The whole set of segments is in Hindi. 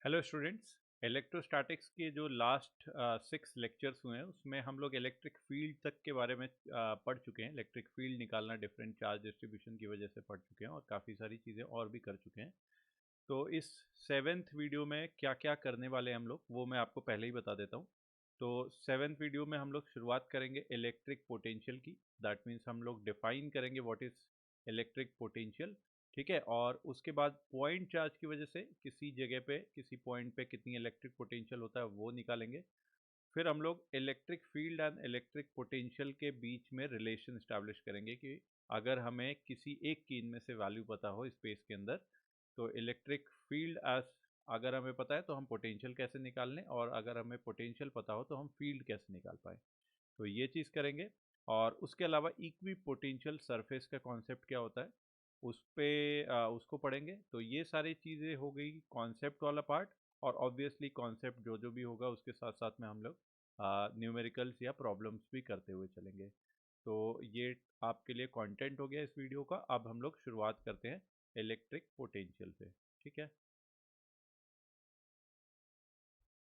Hello students. इलेक्ट्रोस्टैटिक्स के जो लास्ट 6 लेक्चर्स हुए हैं उसमें हम लोग इलेक्ट्रिक फील्ड तक के बारे में पढ़ चुके हैं। इलेक्ट्रिक फील्ड निकालना डिफरेंट चार्ज डिस्ट्रीब्यूशन की वजह से पढ़ चुके हैं और काफ़ी सारी चीज़ें और भी कर चुके हैं। तो इस 7th वीडियो में क्या क्या करने वाले हैं हम लोग वो मैं आपको पहले ही बता देता हूँ। तो 7th वीडियो में हम लोग शुरुआत करेंगे इलेक्ट्रिक पोटेंशियल की। दैट मीन्स हम लोग डिफाइन करेंगे व्हाट इज़ इलेक्ट्रिक पोटेंशियल। ठीक है, और उसके बाद पॉइंट चार्ज की वजह से किसी जगह पे किसी पॉइंट पे कितनी इलेक्ट्रिक पोटेंशियल होता है वो निकालेंगे। फिर हम लोग electric field and electric potential के बीच में रिलेशन इस्टेब्लिश करेंगे कि अगर हमें किसी एक की इनमें से वैल्यू पता हो स्पेस के अंदर, तो इलेक्ट्रिक फील्ड एज अगर हमें पता है तो हम पोटेंशियल कैसे निकाल लें, और अगर हमें पोटेंशियल पता हो तो हम फील्ड कैसे निकाल पाए। तो ये चीज़ करेंगे। और उसके अलावा इक्वी पोटेंशियल सरफेस का कॉन्सेप्ट क्या होता है उस पे उसको पढ़ेंगे। तो ये सारी चीज़ें हो गई कॉन्सेप्ट वाला पार्ट। और ऑब्वियसली कॉन्सेप्ट जो जो भी होगा उसके साथ साथ में हम लोग न्यूमेरिकल्स या प्रॉब्लम्स भी करते हुए चलेंगे। तो ये आपके लिए कंटेंट हो गया इस वीडियो का। अब हम लोग शुरुआत करते हैं इलेक्ट्रिक पोटेंशियल से। ठीक है,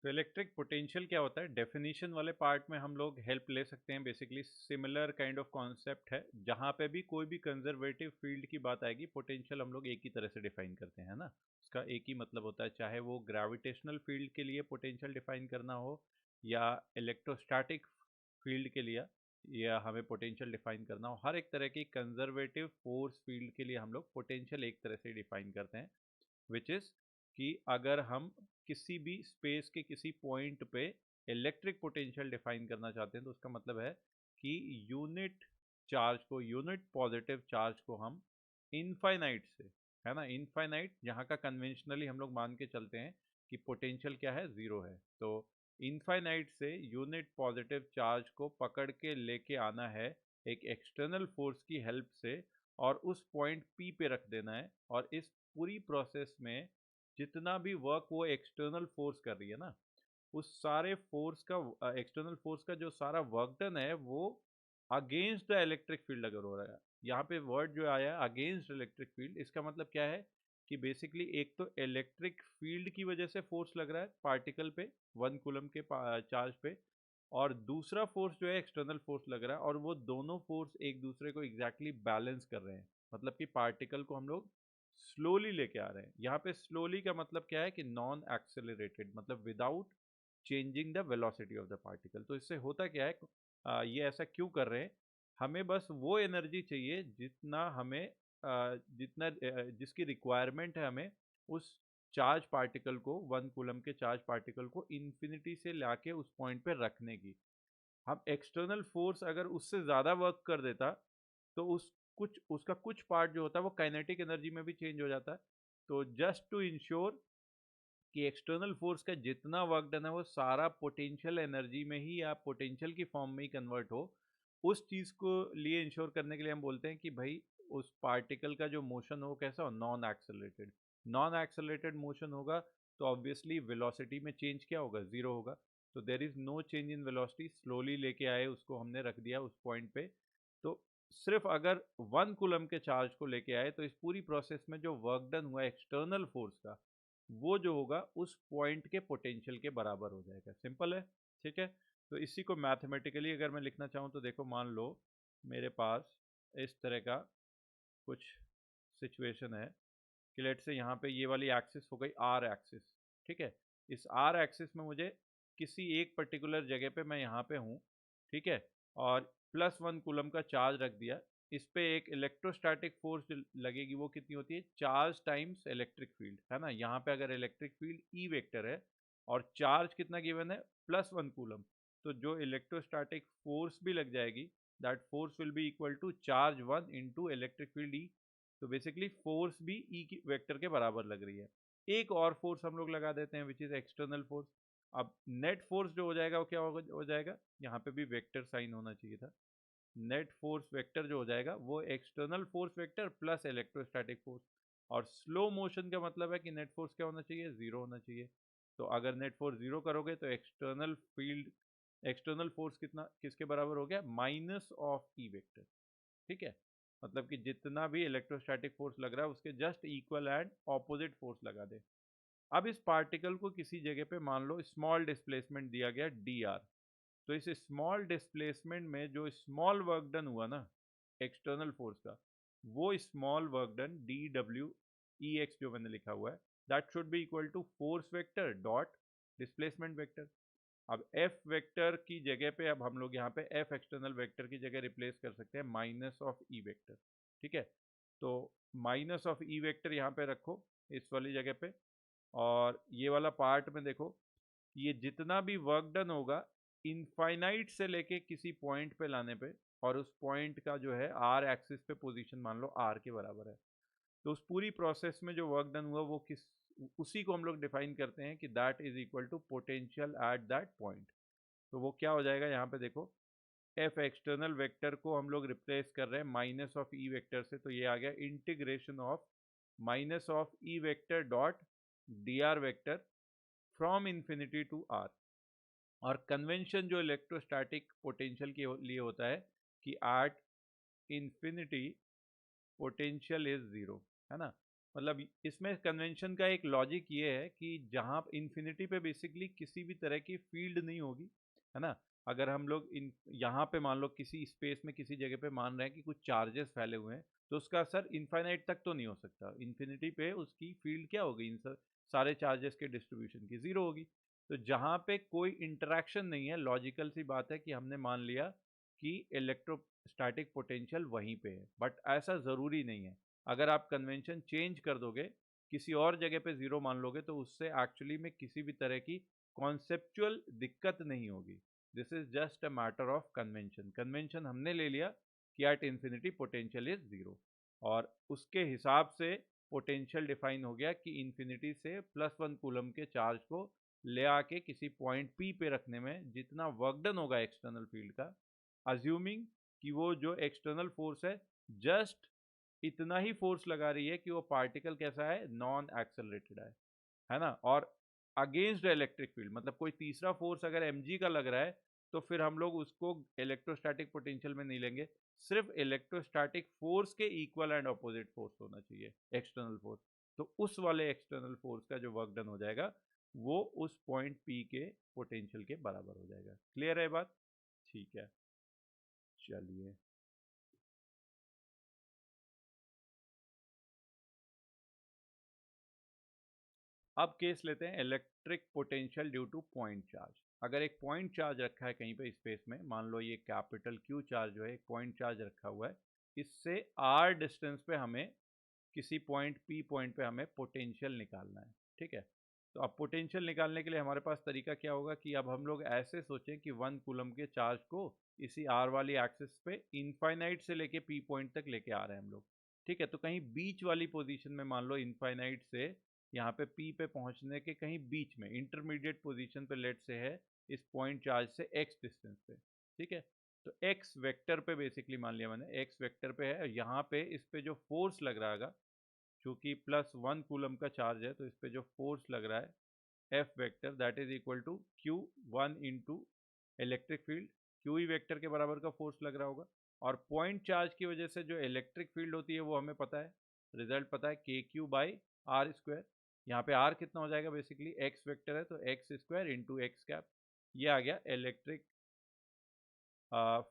तो इलेक्ट्रिक पोटेंशियल क्या होता है, डेफिनेशन वाले पार्ट में हम लोग हेल्प ले सकते हैं। Basically similar kind of concept है। जहाँ पे भी कोई भी कंजर्वेटिव फील्ड की बात आएगी पोटेंशियल हम लोग एक ही तरह से डिफाइन करते हैं ना। उसका एक ही मतलब होता है, चाहे वो ग्रेविटेशनल फील्ड के लिए पोटेंशियल डिफाइन करना हो या इलेक्ट्रोस्टैटिक फील्ड के लिए या हमें पोटेंशियल डिफाइन करना हो। हर एक तरह की कंजर्वेटिव फोर्स फील्ड के लिए हम लोग पोटेंशियल एक तरह से डिफाइन करते हैं। विच इज़ कि अगर हम किसी भी स्पेस के किसी पॉइंट पे इलेक्ट्रिक पोटेंशियल डिफाइन करना चाहते हैं तो उसका मतलब है कि यूनिट चार्ज को, यूनिट पॉजिटिव चार्ज को हम इनफाइनाइट से, है ना, इनफाइनाइट जहाँ का कन्वेंशनली हम लोग मान के चलते हैं कि पोटेंशियल क्या है, ज़ीरो है। तो इनफाइनाइट से यूनिट पॉजिटिव चार्ज को पकड़ के लेके आना है एक एक्सटर्नल फोर्स की हेल्प से, और उस पॉइंट पी पे रख देना है। और इस पूरी प्रोसेस में जितना भी वर्क वो एक्सटर्नल फोर्स कर रही है ना, उस सारे फोर्स का, एक्सटर्नल फोर्स का जो सारा वर्क डन है वो अगेंस्ट द इलेक्ट्रिक फील्ड अगर हो रहा है। यहाँ पे वर्ड जो आया है अगेंस्ट इलेक्ट्रिक फील्ड, इसका मतलब क्या है कि बेसिकली एक तो इलेक्ट्रिक फील्ड की वजह से फोर्स लग रहा है पार्टिकल पे 1 कूलम के चार्ज पे, और दूसरा फोर्स जो है एक्सटर्नल फोर्स लग रहा है, और वो दोनों फोर्स एक दूसरे को एग्जैक्टली बैलेंस कर रहे हैं। मतलब कि पार्टिकल को हम लोग स्लोली लेके आ रहे हैं। यहाँ पे स्लोली का मतलब क्या है कि नॉन एक्सेलरेटेड, मतलब without changing the velocity of the particle. तो इससे होता क्या है, ये ऐसा क्यों कर रहे हैं, हमें बस वो एनर्जी चाहिए जितना हमें जिसकी रिक्वायरमेंट है हमें उस चार्ज पार्टिकल को, 1 कूलम के चार्ज पार्टिकल को इन्फिनिटी से लाके उस पॉइंट पे रखने की। हम एक्सटर्नल फोर्स अगर उससे ज़्यादा वर्क कर देता तो उसका कुछ पार्ट जो होता है वो काइनेटिक एनर्जी में भी चेंज हो जाता है। तो जस्ट टू इंश्योर कि एक्सटर्नल फोर्स का जितना वर्क डन है वो सारा पोटेंशियल एनर्जी में ही या पोटेंशियल की फॉर्म में ही कन्वर्ट हो, उस चीज़ को लिए इंश्योर करने के लिए हम बोलते हैं कि भाई उस पार्टिकल का जो मोशन हो कैसा हो, non accelerated. Non accelerated motion होगा तो ऑब्वियसली वेलोसिटी में चेंज क्या होगा, ज़ीरो होगा। तो there is no change in velocity, slowly लेके आए उसको, हमने रख दिया उस पॉइंट पे। तो सिर्फ अगर 1 कूलम के चार्ज को लेके आए तो इस पूरी प्रोसेस में जो वर्क डन हुआ एक्सटर्नल फोर्स का, वो जो होगा उस पॉइंट के पोटेंशियल के बराबर हो जाएगा। सिंपल है। ठीक है, तो इसी को मैथमेटिकली अगर मैं लिखना चाहूँ तो देखो, मान लो मेरे पास इस तरह का कुछ सिचुएशन है कि लेट से यहाँ पे ये वाली एक्सिस हो गई आर एक्सिस। ठीक है, इस आर एक्सिस में मुझे किसी एक पर्टिकुलर जगह पे, मैं यहाँ पे हूँ, ठीक है, और +1 कूलम का चार्ज रख दिया। इस पे एक इलेक्ट्रोस्टैटिक फोर्स लगेगी, वो कितनी होती है, चार्ज टाइम्स इलेक्ट्रिक फील्ड, है ना। यहाँ पे अगर इलेक्ट्रिक फील्ड ई वेक्टर है और चार्ज कितना गिवन है, +1 कूलम, तो जो इलेक्ट्रोस्टैटिक फोर्स भी लग जाएगी, that force will be equal to charge 1 into electric field E. तो बेसिकली फोर्स भी ई की वेक्टर के बराबर लग रही है। एक और फोर्स हम लोग लगा देते हैं विच इज एक्सटर्नल फोर्स। अब नेट फोर्स जो हो जाएगा वो क्या हो जाएगा, यहाँ पे भी वेक्टर साइन होना चाहिए था। नेट फोर्स वेक्टर जो हो जाएगा वो external force vector plus electrostatic force. और स्लो मोशन का मतलब है कि नेट फोर्स क्या होना चाहिए, ज़ीरो होना चाहिए। तो अगर नेट फोर्स ज़ीरो करोगे तो एक्सटर्नल फील्ड, एक्सटर्नल फोर्स कितना, किसके बराबर हो गया, माइनस ऑफ ई वेक्टर। ठीक है, मतलब कि जितना भी इलेक्ट्रोस्टैटिक फोर्स लग रहा है उसके just equal and opposite force लगा दे। अब इस पार्टिकल को किसी जगह पे मान लो स्मॉल डिस्प्लेसमेंट दिया गया dr, तो इस स्मॉल डिस्प्लेसमेंट में जो स्मॉल वर्क डन हुआ ना एक्सटर्नल फोर्स का, वो small work done D W E X जो मैंने लिखा हुआ है, that should be equal to force vector dot displacement vector. अब एफ वेक्टर की जगह पे अब हम लोग यहाँ पे एफ एक्सटर्नल वेक्टर की जगह रिप्लेस कर सकते हैं माइनस ऑफ ई वेक्टर। ठीक है, तो माइनस ऑफ ई वेक्टर यहाँ पे रखो इस वाली जगह पे, और ये वाला पार्ट में देखो ये जितना भी वर्क डन होगा इनफाइनाइट से लेके किसी पॉइंट पे लाने पे, और उस पॉइंट का जो है आर एक्सिस पे पोजीशन मान लो आर के बराबर है, तो उस पूरी प्रोसेस में जो वर्क डन हुआ वो किस, उसी को हम लोग डिफाइन करते हैं कि that is equal to potential at that point. तो वो क्या हो जाएगा यहाँ पे देखो, एफ एक्सटर्नल वेक्टर को हम लोग रिप्लेस कर रहे हैं माइनस ऑफ ई वेक्टर से, तो ये आ गया integration of minus of E vector dot D R vector from infinity to R. और कन्वेंशन जो इलेक्ट्रोस्टैटिक पोटेंशियल के लिए होता है कि at infinity potential is zero, है ना। मतलब इसमें कन्वेंशन का एक लॉजिक ये है कि जहाँ इन्फिनिटी पे बेसिकली किसी भी तरह की फील्ड नहीं होगी, है ना। अगर हम लोग इन यहाँ पे मान लो किसी स्पेस में किसी जगह पे मान रहे हैं कि कुछ चार्जेस फैले हुए हैं, तो उसका असर इनफाइनाइट तक तो नहीं हो सकता, इन्फिनिटी पे उसकी फील्ड क्या होगी इन सारे चार्जेस के डिस्ट्रीब्यूशन की, जीरो होगी। तो जहाँ पे कोई इंटरेक्शन नहीं है, लॉजिकल सी बात है कि हमने मान लिया कि इलेक्ट्रोस्टैटिक पोटेंशियल वहीं पे है, बट ऐसा ज़रूरी नहीं है। अगर आप कन्वेंशन चेंज कर दोगे, किसी और जगह पे ज़ीरो मान लोगे, तो उससे एक्चुअली में किसी भी तरह की कॉन्सेप्चुअल दिक्कत नहीं होगी। This is just a matter of convention. Convention हमने ले लिया कि at infinity potential is zero, और उसके हिसाब से पोटेंशियल डिफाइन हो गया कि इन्फिनिटी से +1 कूलम के चार्ज को ले आके किसी पॉइंट पी पे रखने में जितना वर्क डन होगा एक्सटर्नल फील्ड का, अज्यूमिंग कि वो जो एक्सटर्नल फोर्स है जस्ट इतना ही फोर्स लगा रही है कि वो पार्टिकल कैसा है, नॉन एक्सेलरेटेड है ना। और अगेंस्ट इलेक्ट्रिक फील्ड, मतलब कोई तीसरा फोर्स अगर mg का लग रहा है, तो फिर हम लोग उसको इलेक्ट्रोस्टैटिक पोटेंशियल में नहीं लेंगे, सिर्फ इलेक्ट्रोस्टैटिक फोर्स के इक्वल एंड ऑपोजिट फोर्स होना चाहिए एक्सटर्नल फोर्स। तो उस वाले एक्सटर्नल फोर्स का जो वर्क डन हो जाएगा वो उस पॉइंट P के पोटेंशियल के बराबर हो जाएगा। क्लियर है बात? ठीक है, चलिए। अब केस लेते हैं electric potential due two point charge. अगर एक पॉइंट चार्ज रखा है कहीं पे स्पेस में, मान लो ये कैपिटल क्यू चार्ज जो है एक पॉइंट चार्ज रखा हुआ है, इससे आर डिस्टेंस पे हमें किसी पॉइंट पी पॉइंट पे हमें पोटेंशियल निकालना है। ठीक है, तो अब पोटेंशियल निकालने के लिए हमारे पास तरीका क्या होगा कि अब हम लोग ऐसे सोचें कि 1 कूलम के चार्ज को इसी आर वाली एक्सिस पे इनफाइनाइट से लेके पी पॉइंट तक लेके आ रहे हैं हम लोग। ठीक है, तो कहीं बीच वाली पोजीशन में मान लो इनफाइनाइट से यहाँ पे पी पे पहुंचने के कहीं बीच में इंटरमीडिएट पोजीशन पे लेट से है इस पॉइंट चार्ज से एक्स डिस्टेंस पे। ठीक है, तो एक्स वेक्टर पे बेसिकली मान लिया मैंने, एक्स वेक्टर पे है, यहाँ पे इस पे जो फोर्स लग रहा है, चूंकि +1 कूलम का चार्ज है, तो इस पे जो फोर्स लग रहा है F vector that is equal to Q1 into electric field, Q E vector के बराबर का फोर्स लग रहा होगा। और पॉइंट चार्ज की वजह से जो इलेक्ट्रिक फील्ड होती है वो हमें पता है, रिजल्ट पता है KQ/R²। यहाँ पे R कितना हो जाएगा, बेसिकली एक्स वेक्टर है तो x² इंटू एक्स कैप, ये आ गया इलेक्ट्रिक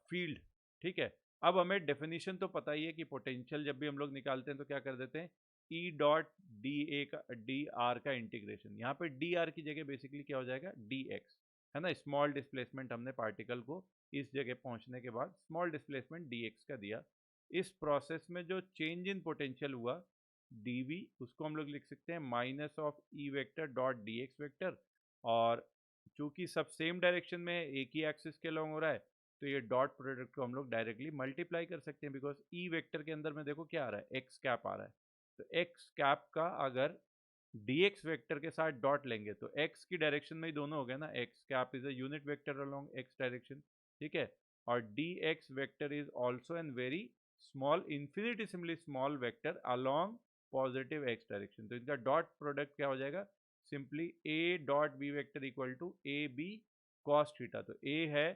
फील्ड। ठीक है, अब हमें डेफिनेशन तो पता ही है कि पोटेंशियल जब भी हम लोग निकालते हैं तो क्या कर देते हैं, ई डॉट डी ए का डी आर का इंटीग्रेशन, यहाँ पे डी आर की जगह बेसिकली क्या हो जाएगा, डी एक्स, है ना। स्मॉल डिस्प्लेसमेंट हमने पार्टिकल को इस जगह पहुंचने के बाद स्मॉल डिस्प्लेसमेंट डी एक्स का दिया। इस प्रोसेस में जो चेंज इन पोटेंशियल हुआ dv, उसको हम लोग लिख सकते हैं minus of E vector dot D x vector. और चूंकि सब सेम डायरेक्शन में एक ही एक्सिस के अलॉन्ग हो रहा है, तो ये डॉट प्रोडक्ट को हम लोग डायरेक्टली मल्टीप्लाई कर सकते हैं, बिकॉज ई वेक्टर के अंदर में देखो क्या आ रहा है, एक्स कैप आ रहा है। तो एक्स कैप का अगर dx वेक्टर के साथ डॉट लेंगे तो x की डायरेक्शन में ही दोनों हो गए ना, x cap is a unit vector along x direction. ठीक है, और dx vector is also an very small infinitesimally small vector along positive x direction. तो इनका डॉट प्रोडक्ट क्या हो जाएगा, simply a dot b vector equal to A B cos theta. तो a है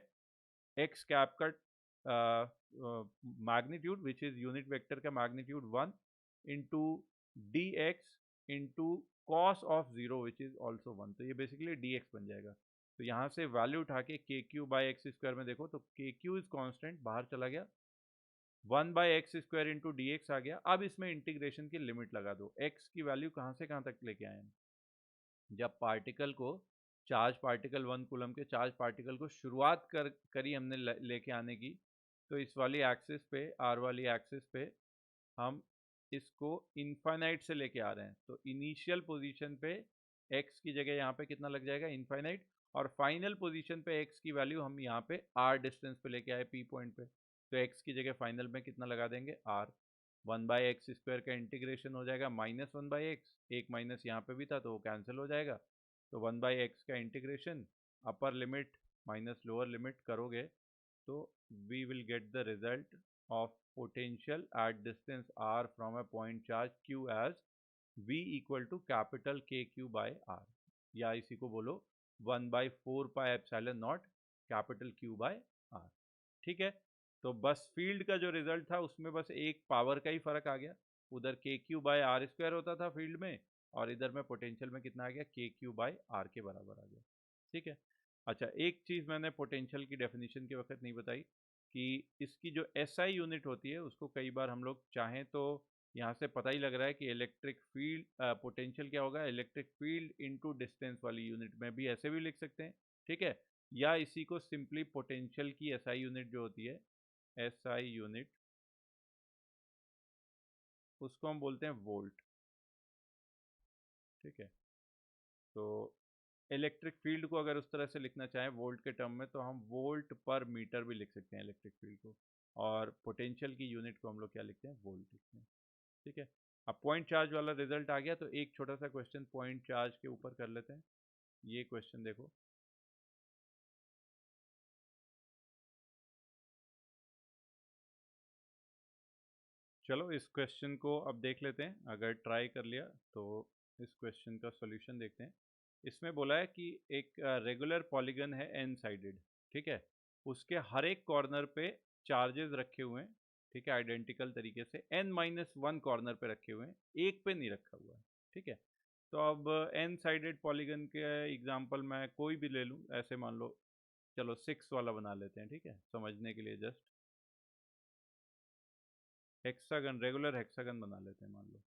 x कैप का magnitude which is unit vector का magnitude 1 into D X into cos of zero which is also 1, तो ये बेसिकली dx बन जाएगा। तो यहाँ से वैल्यू उठा के के क्यू बाई एक्स स्क्वायर में देखो तो के क्यू इज कॉन्स्टेंट बाहर चला गया, 1/x² इंटू डी एक्स आ गया। अब इसमें इंटीग्रेशन की लिमिट लगा दो, x की वैल्यू कहाँ से कहाँ तक लेके आए हैं, जब पार्टिकल को चार्ज पार्टिकल 1 कूलम के चार्ज पार्टिकल को शुरुआत करी हमने लेके आने की, तो इस वाली एक्सिस पे आर वाली एक्सिस पे हम इसको इनफाइनाइट से लेके आ रहे हैं। तो इनिशियल पोजीशन पे x की जगह यहाँ पे कितना लग जाएगा इनफाइनाइट, और फाइनल पोजीशन पे x की वैल्यू हम यहाँ पे r डिस्टेंस पे लेके आए p पॉइंट पे, तो x की जगह फाइनल में कितना लगा देंगे r। 1/x² का इंटीग्रेशन हो जाएगा -1/x, एक माइनस यहाँ पे भी था तो वो कैंसिल हो जाएगा, तो 1/x का integration upper limit minus lower limit करोगे तो we will get the result of potential at distance r from a point charge q as v equal to capital KQ by r, या इसी को बोलो 1/4 pi epsilon not capital Q by r। ठीक है, तो बस फील्ड का जो रिजल्ट था उसमें बस एक पावर का ही फर्क आ गया, उधर KQ by r² होता था फील्ड में, और इधर में पोटेंशियल में कितना आ गया KQ by r के बराबर आ गया। ठीक है, अच्छा एक चीज़ मैंने पोटेंशियल की डेफिनेशन के वक्त नहीं बताई कि इसकी जो SI यूनिट होती है उसको कई बार हम लोग चाहें तो यहाँ से पता ही लग रहा है कि इलेक्ट्रिक फील्ड पोटेंशियल क्या होगा, इलेक्ट्रिक फील्ड इनटू डिस्टेंस वाली यूनिट में भी ऐसे भी लिख सकते हैं। ठीक है, या इसी को सिंपली पोटेंशियल की SI यूनिट जो होती है, SI यूनिट, उसको हम बोलते हैं वोल्ट। ठीक है, तो इलेक्ट्रिक फील्ड को अगर उस तरह से लिखना चाहें वोल्ट के टर्म में तो हम वोल्ट पर मीटर भी लिख सकते हैं इलेक्ट्रिक फील्ड को, और पोटेंशियल की यूनिट को हम लोग क्या लिखते हैं, वोल्ट लिखते हैं। ठीक है, अब पॉइंट चार्ज वाला रिजल्ट आ गया तो एक छोटा सा क्वेश्चन पॉइंट चार्ज के ऊपर कर लेते हैं। ये क्वेश्चन देखो, चलो इस क्वेश्चन को अब देख लेते हैं, अगर ट्राई कर लिया तो इस क्वेश्चन का सॉल्यूशन देखते हैं। इसमें बोला है कि एक रेगुलर पॉलीगन है एन साइडेड, ठीक है, उसके हर एक कॉर्नर पे चार्जेस रखे हुए हैं, ठीक है, आइडेंटिकल तरीके से n-1 कॉर्नर पे रखे हुए हैं, एक पे नहीं रखा हुआ है। ठीक है, तो अब एन साइडेड पॉलीगन के एग्जांपल मैं कोई भी ले लूँ, ऐसे मान लो, चलो 6 वाला बना लेते हैं, ठीक है, समझने के लिए जस्ट हेक्सागन, रेगुलर हेक्सागन बना लेते हैं मान लो।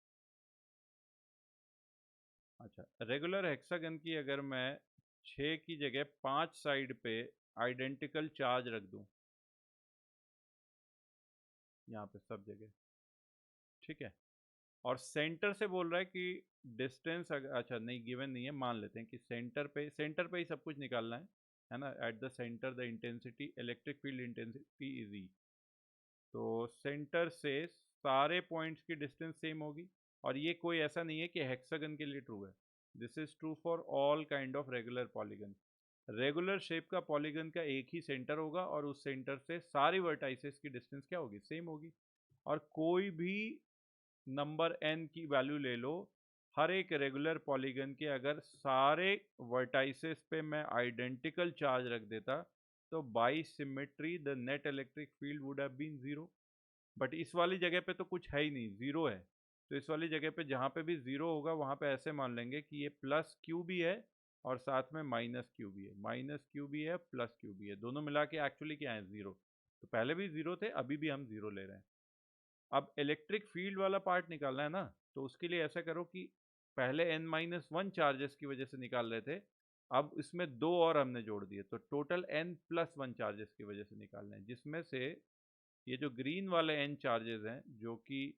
अच्छा, रेगुलर हेक्सागन की अगर मैं 6 की जगह 5 साइड पे आइडेंटिकल चार्ज रख दूं, यहाँ पे सब जगह, ठीक है, और सेंटर से बोल रहा है कि डिस्टेंस, अच्छा नहीं गिवन नहीं है, मान लेते हैं कि सेंटर पे ही सब कुछ निकालना है ना, at the centre the intensity electric field intensity is E, तो सेंटर से सारे पॉइंट्स की डिस्टेंस सेम होगी, और ये कोई ऐसा नहीं है कि हेक्सागन के लिए ट्रू है, this is true for all kind of regular polygon. Regular shape का पॉलीगन का एक ही सेंटर होगा और उस सेंटर से सारी वर्टाइसेस की डिस्टेंस क्या होगी, सेम होगी, और कोई भी नंबर n की वैल्यू ले लो, हर एक रेगुलर पॉलीगन के अगर सारे वर्टाइसेस पे मैं आइडेंटिकल चार्ज रख देता तो by symmetry the net electric field would have been zero, but इस वाली जगह पे तो कुछ है ही नहीं, जीरो है, तो इस वाली जगह पे जहाँ पे भी जीरो होगा वहाँ पे ऐसे मान लेंगे कि ये प्लस क्यू भी है और साथ में माइनस क्यू भी है, माइनस क्यू भी है प्लस क्यू भी है, दोनों मिला के एक्चुअली क्या है, जीरो, तो पहले भी जीरो थे अभी भी हम जीरो ले रहे हैं। अब इलेक्ट्रिक फील्ड वाला पार्ट निकालना है ना, तो उसके लिए ऐसा करो कि पहले n-1 चार्जेस की वजह से निकाल रहे थे, अब इसमें दो और हमने जोड़ दिए तो टोटल n+1 चार्जेस की वजह से निकालना है, जिसमें से ये जो ग्रीन वाले n चार्जेस हैं जो कि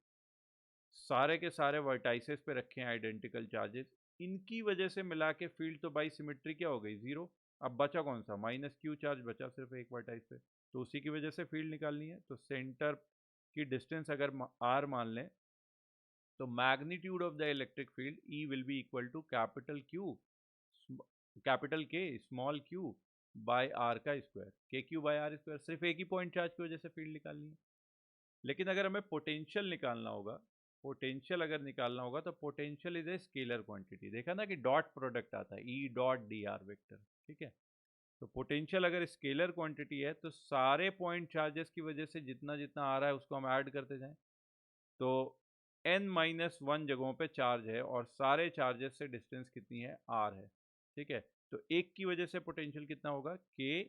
सारे के सारे वर्टाइसेस पे रखे हैं आइडेंटिकल चार्जेस, इनकी वजह से मिला के फील्ड तो बाई सिमेट्री क्या हो गई, जीरो। अब बचा कौन सा, माइनस क्यू चार्ज बचा सिर्फ एक वर्टाइस पे, तो उसी की वजह से फील्ड निकालनी है, तो सेंटर की डिस्टेंस अगर r मान लें तो magnitude of the electric field E will be equal to capital Q, capital K small q by r का square, K Q by R square, सिर्फ एक ही पॉइंट चार्ज की वजह से फील्ड निकालनी है। लेकिन अगर हमें पोटेंशियल निकालना होगा, पोटेंशियल अगर निकालना होगा तो potential is a scalar quantity, देखा ना कि डॉट प्रोडक्ट आता है ई डॉट डी आर वेक्टर, ठीक है, तो पोटेंशियल अगर स्केलर क्वांटिटी है तो सारे पॉइंट चार्जेस की वजह से जितना जितना आ रहा है उसको हम ऐड करते जाएं, तो n-1 जगहों पे चार्ज है और सारे चार्जेस से डिस्टेंस कितनी है, r है। ठीक है, तो एक की वजह से पोटेंशियल कितना होगा, k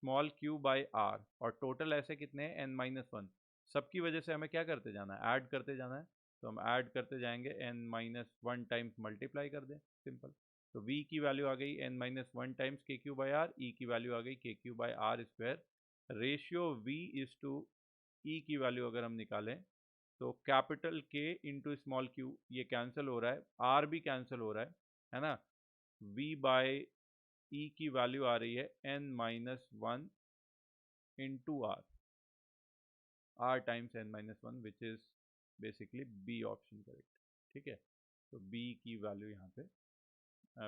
small q by r, और टोटल ऐसे कितने हैं, n-1। सबकी वजह से हमें क्या करते जाना है, ऐड करते जाना है। तो हम ऐड करते जाएंगे, n-1 टाइम्स मल्टीप्लाई कर दें, सिंपल। तो v की वैल्यू आ गई n-1 टाइम्स के क्यू बाई आर, ई की वैल्यू आ गई के Q by R square. Ratio v is to E की वैल्यू अगर हम निकालें तो कैपिटल के इंटू स्मॉल क्यू, ये कैंसिल हो रहा है, आर भी कैंसिल हो रहा है ना। v बाय ई की वैल्यू आ रही है n-1 into R, R times n-1 which is basically B option correct. ठीक है, तो बी की वैल्यू यहाँ पे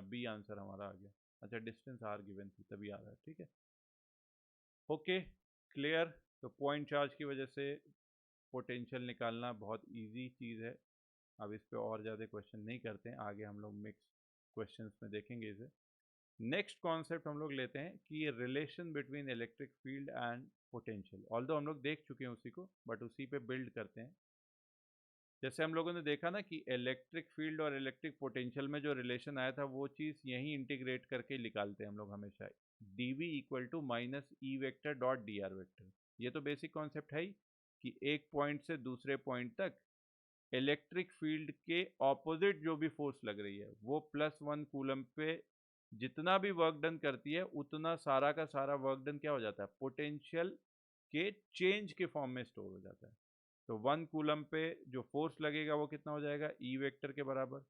बी आंसर हमारा आ गया। अच्छा, डिस्टेंस आर गिवन थी तभी आ रहा है। ठीक है, ओके, क्लियर। तो पॉइंट चार्ज की वजह से पोटेंशियल निकालना बहुत इजी चीज़ है। अब इस पे और ज़्यादा क्वेश्चन नहीं करते हैं, आगे हम लोग मिक्स क्वेश्चंस में देखेंगे इसे। नेक्स्ट कॉन्सेप्ट हम लोग लेते हैं कि ये relation between electric field and potential, although हम लोग देख चुके हैं उसी को, बट उसी पे बिल्ड करते हैं। जैसे हम लोगों ने देखा ना कि इलेक्ट्रिक फील्ड और इलेक्ट्रिक पोटेंशियल में जो रिलेशन आया था वो चीज़ यहीं इंटीग्रेट करके निकालते हैं हम लोग हमेशा। dv equal to minus E vector dot D R vector, ये तो बेसिक कॉन्सेप्ट है ही कि एक पॉइंट से दूसरे पॉइंट तक इलेक्ट्रिक फील्ड के ऑपोजिट जो भी फोर्स लग रही है वो +1 कूलम पे जितना भी वर्क डन करती है उतना सारा का सारा वर्क डन क्या हो जाता है, पोटेंशियल के चेंज के फॉर्म में स्टोर हो जाता है। तो 1 कूलम पे जो फोर्स लगेगा वो कितना हो जाएगा, ई वेक्टर के बराबर।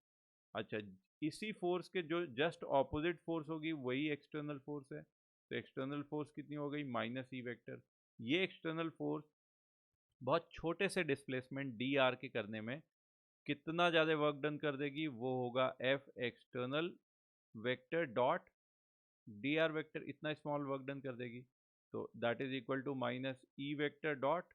अच्छा, इसी फोर्स के जो जस्ट ऑपोजिट फोर्स होगी वही एक्सटर्नल फोर्स है, तो एक्सटर्नल फोर्स कितनी हो गई, माइनस ई वेक्टर। ये एक्सटर्नल फोर्स बहुत छोटे से डिस्प्लेसमेंट डी आर के करने में कितना ज़्यादा वर्क डन कर देगी, वो होगा F external vector dot D R vector, इतना स्मॉल वर्क डन कर देगी। तो that is equal to minus E vector dot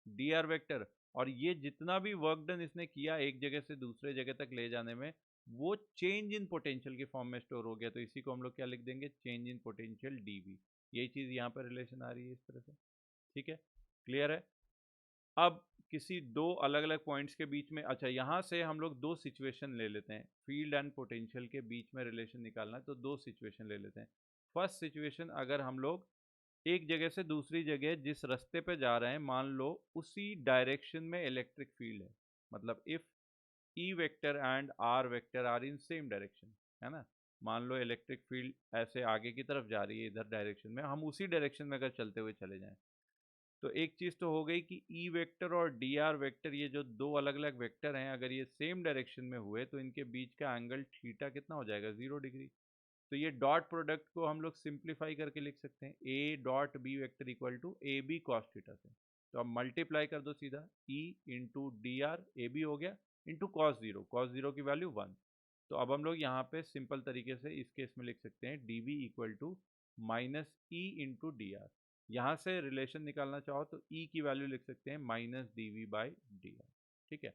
D R vector. और ये जितना भी वर्क डन इसने किया एक जगह से दूसरे जगह तक ले जाने में, वो चेंज इन पोटेंशियल के फॉर्म में स्टोर हो गया। तो इसी को हम लोग क्या लिख देंगे, चेंज इन पोटेंशियल डीवी। यही चीज़ यहाँ पर रिलेशन आ रही है इस तरह से। ठीक है, क्लियर है। अब किसी दो अलग अलग पॉइंट्स के बीच में, अच्छा यहाँ से हम लोग दो सिचुएशन ले लेते हैं, फील्ड एंड पोटेंशियल के बीच में रिलेशन निकालना है तो दो सिचुएशन ले लेते हैं। फर्स्ट सिचुएशन, अगर हम लोग एक जगह से दूसरी जगह जिस रास्ते पे जा रहे हैं, मान लो उसी डायरेक्शन में इलेक्ट्रिक फील्ड है, मतलब if E vector and R vector are in same direction, है ना। मान लो इलेक्ट्रिक फील्ड ऐसे आगे की तरफ जा रही है इधर डायरेक्शन में, हम उसी डायरेक्शन में अगर चलते हुए चले जाएं, तो एक चीज़ तो हो गई कि ई वेक्टर और डी आर वेक्टर, ये जो दो अलग अलग वेक्टर हैं, अगर ये सेम डायरेक्शन में हुए तो इनके बीच का एंगल थीटा कितना हो जाएगा, 0 डिग्री। तो ये डॉट प्रोडक्ट को हम लोग सिंप्लीफाई करके लिख सकते हैं, A dot B vector equal to A B cos theta से। तो अब मल्टीप्लाई कर दो सीधा, E into D R, A B हो गया, इंटू कॉस जीरो की वैल्यू 1। तो अब हम लोग यहाँ पे सिंपल तरीके से इस केस में लिख सकते हैं D V equal to minus E into D R. यहाँ से रिलेशन निकालना चाहो तो ई की वैल्यू लिख सकते हैं minus D V by D R. ठीक है,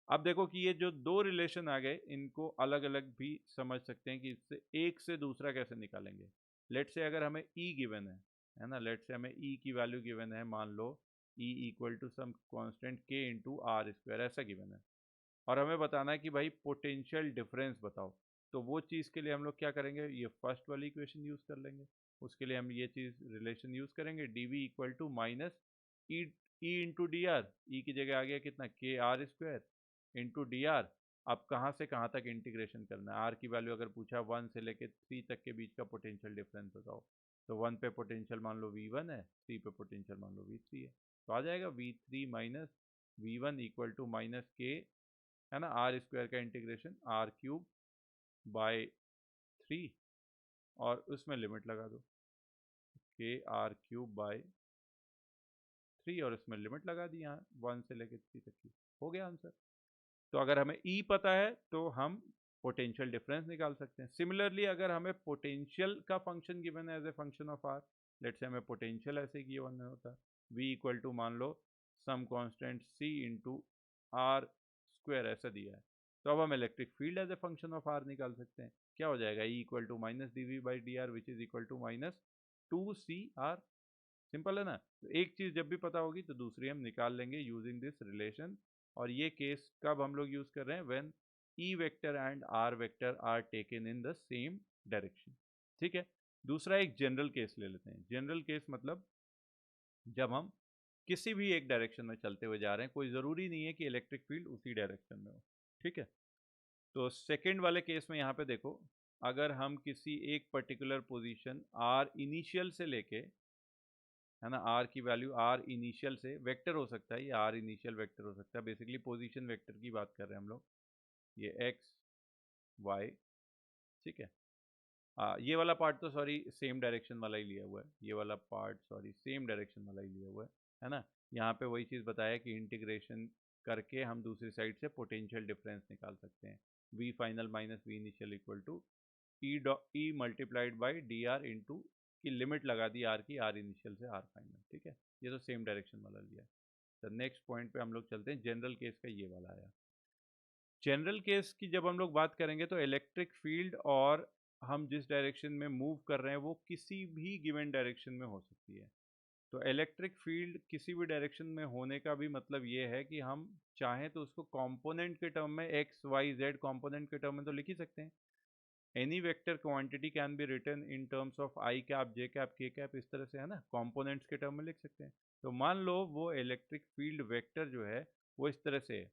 अब देखो कि ये जो दो रिलेशन आ गए, इनको अलग अलग भी समझ सकते हैं कि इससे एक से दूसरा कैसे निकालेंगे। लेट से अगर हमें ई गिवन है ना, लेट से हमें ई की वैल्यू गिवन है, मान लो E equal to some constant के इंटू आर स्क्वायर, ऐसा गिवन है, और हमें बताना है कि भाई पोटेंशियल डिफरेंस बताओ। तो वो चीज़ के लिए हम लोग क्या करेंगे, ये फर्स्ट वाली इक्वेशन यूज़ कर लेंगे। उसके लिए हम ये चीज़ रिलेशन यूज़ करेंगे, D V equal to minus E E into D R, E की जगह आ गया कितना, K R square into D R. अब कहाँ से कहाँ तक इंटीग्रेशन करना है, आर की वैल्यू अगर पूछा 1 से लेके 3 तक के बीच का पोटेंशियल डिफरेंस बताओ, तो 1 पे पोटेंशियल मान लो V1 है, 3 पे पोटेंशियल मान लो V3 है, तो आ जाएगा V3 minus V1 equal to minus के, है ना, आर स्क्वायर का इंटीग्रेशन आर क्यूब बाय 3, और उसमें लिमिट लगा दो, के आर क्यूब बाय 3, और उसमें लिमिट लगा दी यहाँ 1 से लेके 3 तक की, हो गया आंसर। तो अगर हमें ई पता है तो हम पोटेंशियल डिफरेंस निकाल सकते हैं। सिमिलरली अगर हमें पोटेंशियल का फंक्शन गिवन है as a function of R, let say हमें पोटेंशियल ऐसे गिवन होता, वी इक्वल टू मान लो some constant C into R square ऐसा दिया है, तो अब हम electric field as a function of R निकाल सकते हैं। क्या हो जाएगा, E equal to minus D V by D R which is equal to minus 2CR। Simple है ना। तो एक चीज़ जब भी पता होगी तो दूसरी हम निकाल लेंगे यूजिंग दिस रिलेशन और ये केस कब हम लोग यूज कर रहे हैं, when E vector and R vector are taken in the same direction. ठीक है, दूसरा एक जनरल केस ले लेते हैं। जनरल केस मतलब जब हम किसी भी एक डायरेक्शन में चलते हुए जा रहे हैं, कोई ज़रूरी नहीं है कि इलेक्ट्रिक फील्ड उसी डायरेक्शन में हो। ठीक है, तो सेकंड वाले केस में यहाँ पे देखो, अगर हम किसी एक पर्टिकुलर पोजीशन आर इनिशियल से लेके, है ना, आर की वैल्यू आर इनिशियल से, वेक्टर हो सकता है, ये आर इनिशियल वेक्टर हो सकता है, बेसिकली पोजीशन वेक्टर की बात कर रहे हैं हम लोग, ये एक्स वाई। ठीक है, ये वाला पार्ट तो सॉरी सेम डायरेक्शन वाला ही लिया हुआ है, ये वाला पार्ट सॉरी सेम डायरेक्शन वाला ही लिया हुआ है ना। यहाँ पे वही चीज़ बताया कि इंटीग्रेशन करके हम दूसरी साइड से पोटेंशियल डिफरेंस निकाल सकते हैं, V final minus V initial equal to E multiplied by D R into की लिमिट लगा दी आर की, आर इनिशियल से आर फाइनल। ठीक है, ये तो सेम डायरेक्शन वाला लिया है। तो नेक्स्ट पॉइंट पे हम लोग चलते हैं, जनरल केस का ये वाला आया। जनरल केस की जब हम लोग बात करेंगे तो इलेक्ट्रिक फील्ड और हम जिस डायरेक्शन में मूव कर रहे हैं वो किसी भी गिवन डायरेक्शन में हो सकती है। तो इलेक्ट्रिक फील्ड किसी भी डायरेक्शन में होने का भी मतलब ये है कि हम चाहें तो उसको कंपोनेंट के टर्म में, एक्स वाई जेड कंपोनेंट के टर्म में तो लिख ही सकते हैं। Any vector quantity can be written in terms of I cap J cap K cap, इस तरह से, है ना, कंपोनेंट्स के टर्म में लिख सकते हैं। तो मान लो वो इलेक्ट्रिक फील्ड वेक्टर जो है वो इस तरह से है,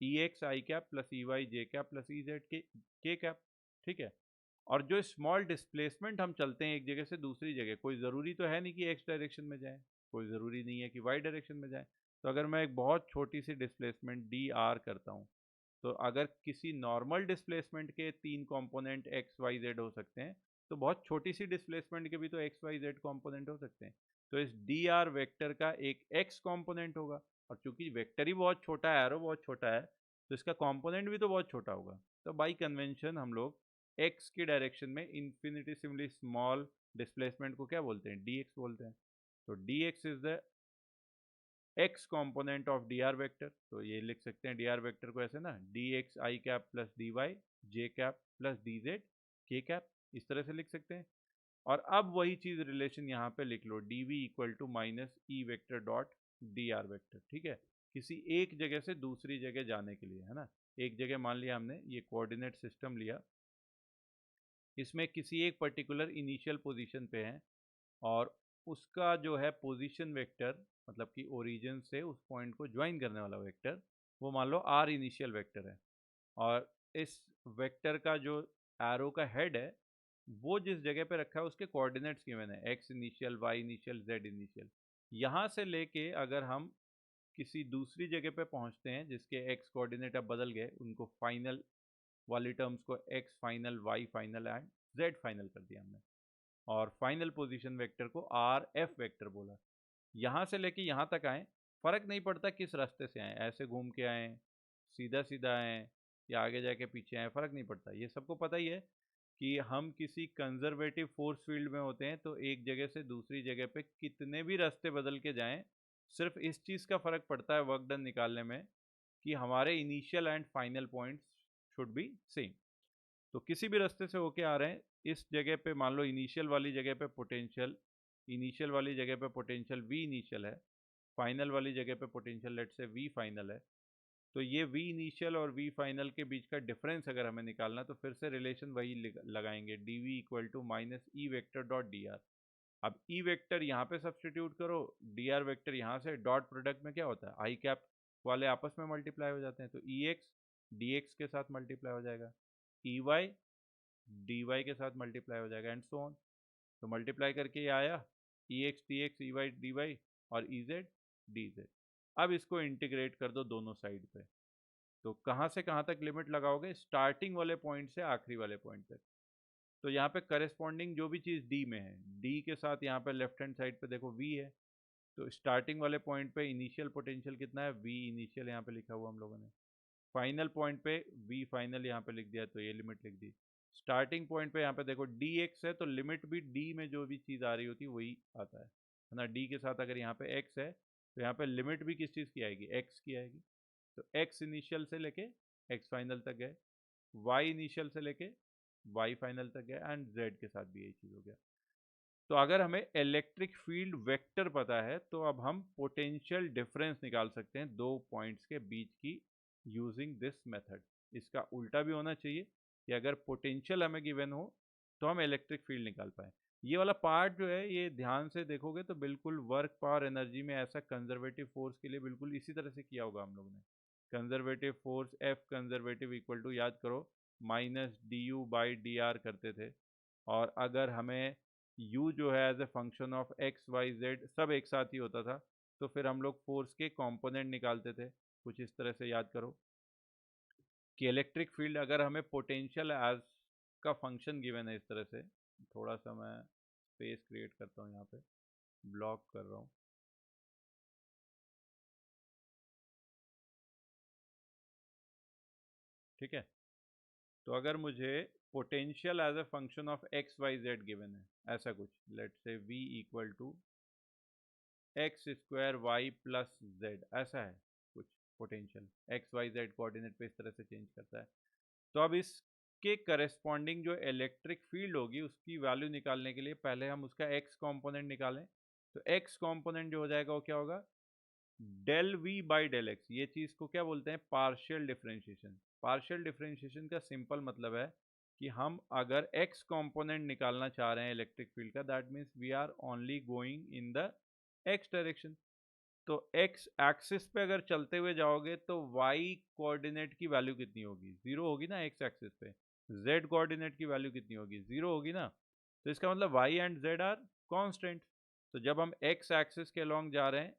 ई एक्स आई कैप प्लस ई वाई जे कैप प्लस ई जेड के कैप। ठीक है, और जो स्मॉल डिस्प्लेसमेंट हम चलते हैं एक जगह से दूसरी जगह, कोई ज़रूरी तो है नहीं कि एक्स डायरेक्शन में जाए, कोई ज़रूरी नहीं है कि वाई डायरेक्शन में जाए। तो अगर मैं एक बहुत छोटी सी डिस्प्लेसमेंट डी आर करता हूँ, तो अगर किसी नॉर्मल डिस्प्लेसमेंट के तीन कंपोनेंट एक्स वाई जेड हो सकते हैं, तो बहुत छोटी सी डिस्प्लेसमेंट के भी तो एक्स वाई जेड कंपोनेंट हो सकते हैं। तो इस डी आर वेक्टर का एक एक्स कंपोनेंट होगा, और चूंकि वेक्टर ही बहुत छोटा है, एरो बहुत छोटा है, तो इसका कंपोनेंट भी तो बहुत छोटा होगा। तो बाई कन्वेंशन हम लोग एक्स की डायरेक्शन में इन्फिनिटिसिमली स्मॉल डिस्प्लेसमेंट को क्या बोलते हैं, डी एक्स बोलते हैं। तो D x is the x component of D R vector. तो ये लिख सकते हैं डी आर वेक्टर को ऐसे ना, डी एक्स आई कैप प्लस डी वाई जे कैप प्लस डी जेड के कैप, इस तरह से लिख सकते हैं। और अब वही चीज़ रिलेशन यहाँ पे लिख लो, D V equal to minus E vector dot D R vector. ठीक है, किसी एक जगह से दूसरी जगह जाने के लिए, है ना, एक जगह मान लिया हमने ये कोऑर्डिनेट सिस्टम लिया, इसमें किसी एक पर्टिकुलर इनिशियल पोजीशन पे है, और उसका जो है पोजीशन वेक्टर, मतलब कि ओरिजिन से उस पॉइंट को ज्वाइन करने वाला वेक्टर, वो मान लो आर इनिशियल वेक्टर है। और इस वेक्टर का जो एरो का हेड है वो जिस जगह पे रखा है उसके कोऑर्डिनेट्स गिवन है, X initial Y initial Z initial. यहाँ से लेके अगर हम किसी दूसरी जगह पे पहुँचते हैं जिसके एक्स कोऑर्डिनेट अब बदल गए, उनको फाइनल वाली टर्म्स को X final Y final and Z final कर दिया हमने, और फाइनल पोजीशन वेक्टर को आर एफ वेक्टर बोला। यहाँ से लेके यहाँ तक आए, फर्क नहीं पड़ता किस रास्ते से आए, ऐसे घूम के आए, सीधा सीधा आए, या आगे जाके पीछे आए, फर्क नहीं पड़ता। ये सबको पता ही है कि हम किसी कंजर्वेटिव फोर्स फील्ड में होते हैं, तो एक जगह से दूसरी जगह पे कितने भी रास्ते बदल के जाएं, सिर्फ इस चीज़ का फ़र्क पड़ता है वर्क डन निकालने में, कि हमारे initial and final points should be same. तो किसी भी रास्ते से होके आ रहे हैं, इस जगह पे मान लो इनिशियल वाली जगह पे पोटेंशियल, इनिशियल वाली जगह पे पोटेंशियल वी इनिशियल है, फाइनल वाली जगह पे पोटेंशियल लेट से वी फाइनल है। तो ये वी इनिशियल और वी फाइनल के बीच का डिफरेंस अगर हमें निकालना, तो फिर से रिलेशन वही लगाएंगे, D V equal to minus E vector dot D R. अब ई वेक्टर यहाँ पे सब्सटीट्यूट करो, डी आर वेक्टर यहाँ से, डॉट प्रोडक्ट में क्या होता है, आई कैप वाले आपस में मल्टीप्लाई हो जाते हैं, तो ई एक्स डी एक्स के साथ मल्टीप्लाई हो जाएगा, ई वाई डी वाई के साथ मल्टीप्लाई हो जाएगा, एंड सो ऑन। तो मल्टीप्लाई करके ये आया E X D X E Y D Y और ई जेड डी जेड। अब इसको इंटीग्रेट कर दो दोनों साइड पे, तो कहाँ से कहाँ तक लिमिट लगाओगे, स्टार्टिंग वाले पॉइंट से आखिरी वाले पॉइंट तक। तो यहाँ पे करस्पॉन्डिंग जो भी चीज़ डी में है, डी के साथ यहाँ पे लेफ्ट हैंड साइड पे देखो वी है, तो स्टार्टिंग वाले पॉइंट पे इनिशियल पोटेंशियल कितना है, वी इनिशियल यहाँ पे लिखा हुआ हम लोगों ने, फाइनल पॉइंट पे वी फाइनल यहाँ पे लिख दिया, तो ये लिमिट लिख दी। स्टार्टिंग पॉइंट पे यहाँ पे देखो डी एक्स है, तो लिमिट भी डी में जो भी चीज़ आ रही होती है वही आता है ना। डी के साथ अगर यहाँ पे एक्स है, तो यहाँ पे लिमिट भी किस चीज़ की आएगी, एक्स की आएगी। तो एक्स इनिशियल से लेके एक्स फाइनल तक गए, वाई इनिशियल से लेके वाई फाइनल तक गए, एंड जेड के साथ भी यही चीज़ हो गया। तो अगर हमें इलेक्ट्रिक फील्ड वेक्टर पता है तो अब हम पोटेंशियल डिफरेंस निकाल सकते हैं दो पॉइंट्स के बीच की यूजिंग दिस मेथड। इसका उल्टा भी होना चाहिए कि अगर पोटेंशियल हमें गिवन हो तो हम इलेक्ट्रिक फील्ड निकाल पाए। ये वाला पार्ट जो है ये ध्यान से देखोगे तो बिल्कुल वर्क पावर एनर्जी में ऐसा कंजर्वेटिव फोर्स के लिए बिल्कुल इसी तरह से किया होगा हम लोगों ने। Conservative force F conservative equal to याद करो minus D U by D R करते थे। और अगर हमें u जो है as a function of X Y Z सब एक साथ ही होता था तो फिर हम लोग फोर्स के कंपोनेंट निकालते थे। कुछ इस तरह से याद करो कि इलेक्ट्रिक फील्ड अगर हमें पोटेंशियल एज का फंक्शन गिवन है इस तरह से। थोड़ा सा मैं स्पेस क्रिएट करता हूँ, यहाँ पे ब्लॉक कर रहा हूँ। ठीक है, तो अगर मुझे potential as a function of X Y Z given है ऐसा कुछ, let's say v equal to X square Y plus Z, ऐसा है कुछ potential X Y Z coordinate पे इस तरह से चेंज करता है। तो अब इसके करस्पॉन्डिंग जो इलेक्ट्रिक फील्ड होगी उसकी वैल्यू निकालने के लिए पहले हम उसका एक्स कंपोनेंट निकालें। तो एक्स कंपोनेंट जो हो जाएगा वो क्या होगा, del V by del X. ये चीज़ को क्या बोलते हैं, पार्शियल डिफरेंशिएशन। पार्शियल डिफरेंशिएशन का सिंपल मतलब है कि हम अगर एक्स कंपोनेंट निकालना चाह रहे हैं इलेक्ट्रिक फील्ड का, that means we are only going in the X direction. तो एक्स एक्सिस पे अगर चलते हुए जाओगे तो वाई कोऑर्डिनेट की वैल्यू कितनी होगी, जीरो होगी ना एक्स एक्सिस पे। जेड कोऑर्डिनेट की वैल्यू कितनी होगी, जीरो होगी ना। तो इसका मतलब Y and Z are constant. तो जब हम एक्स एक्सिस के अलोंग जा रहे हैं,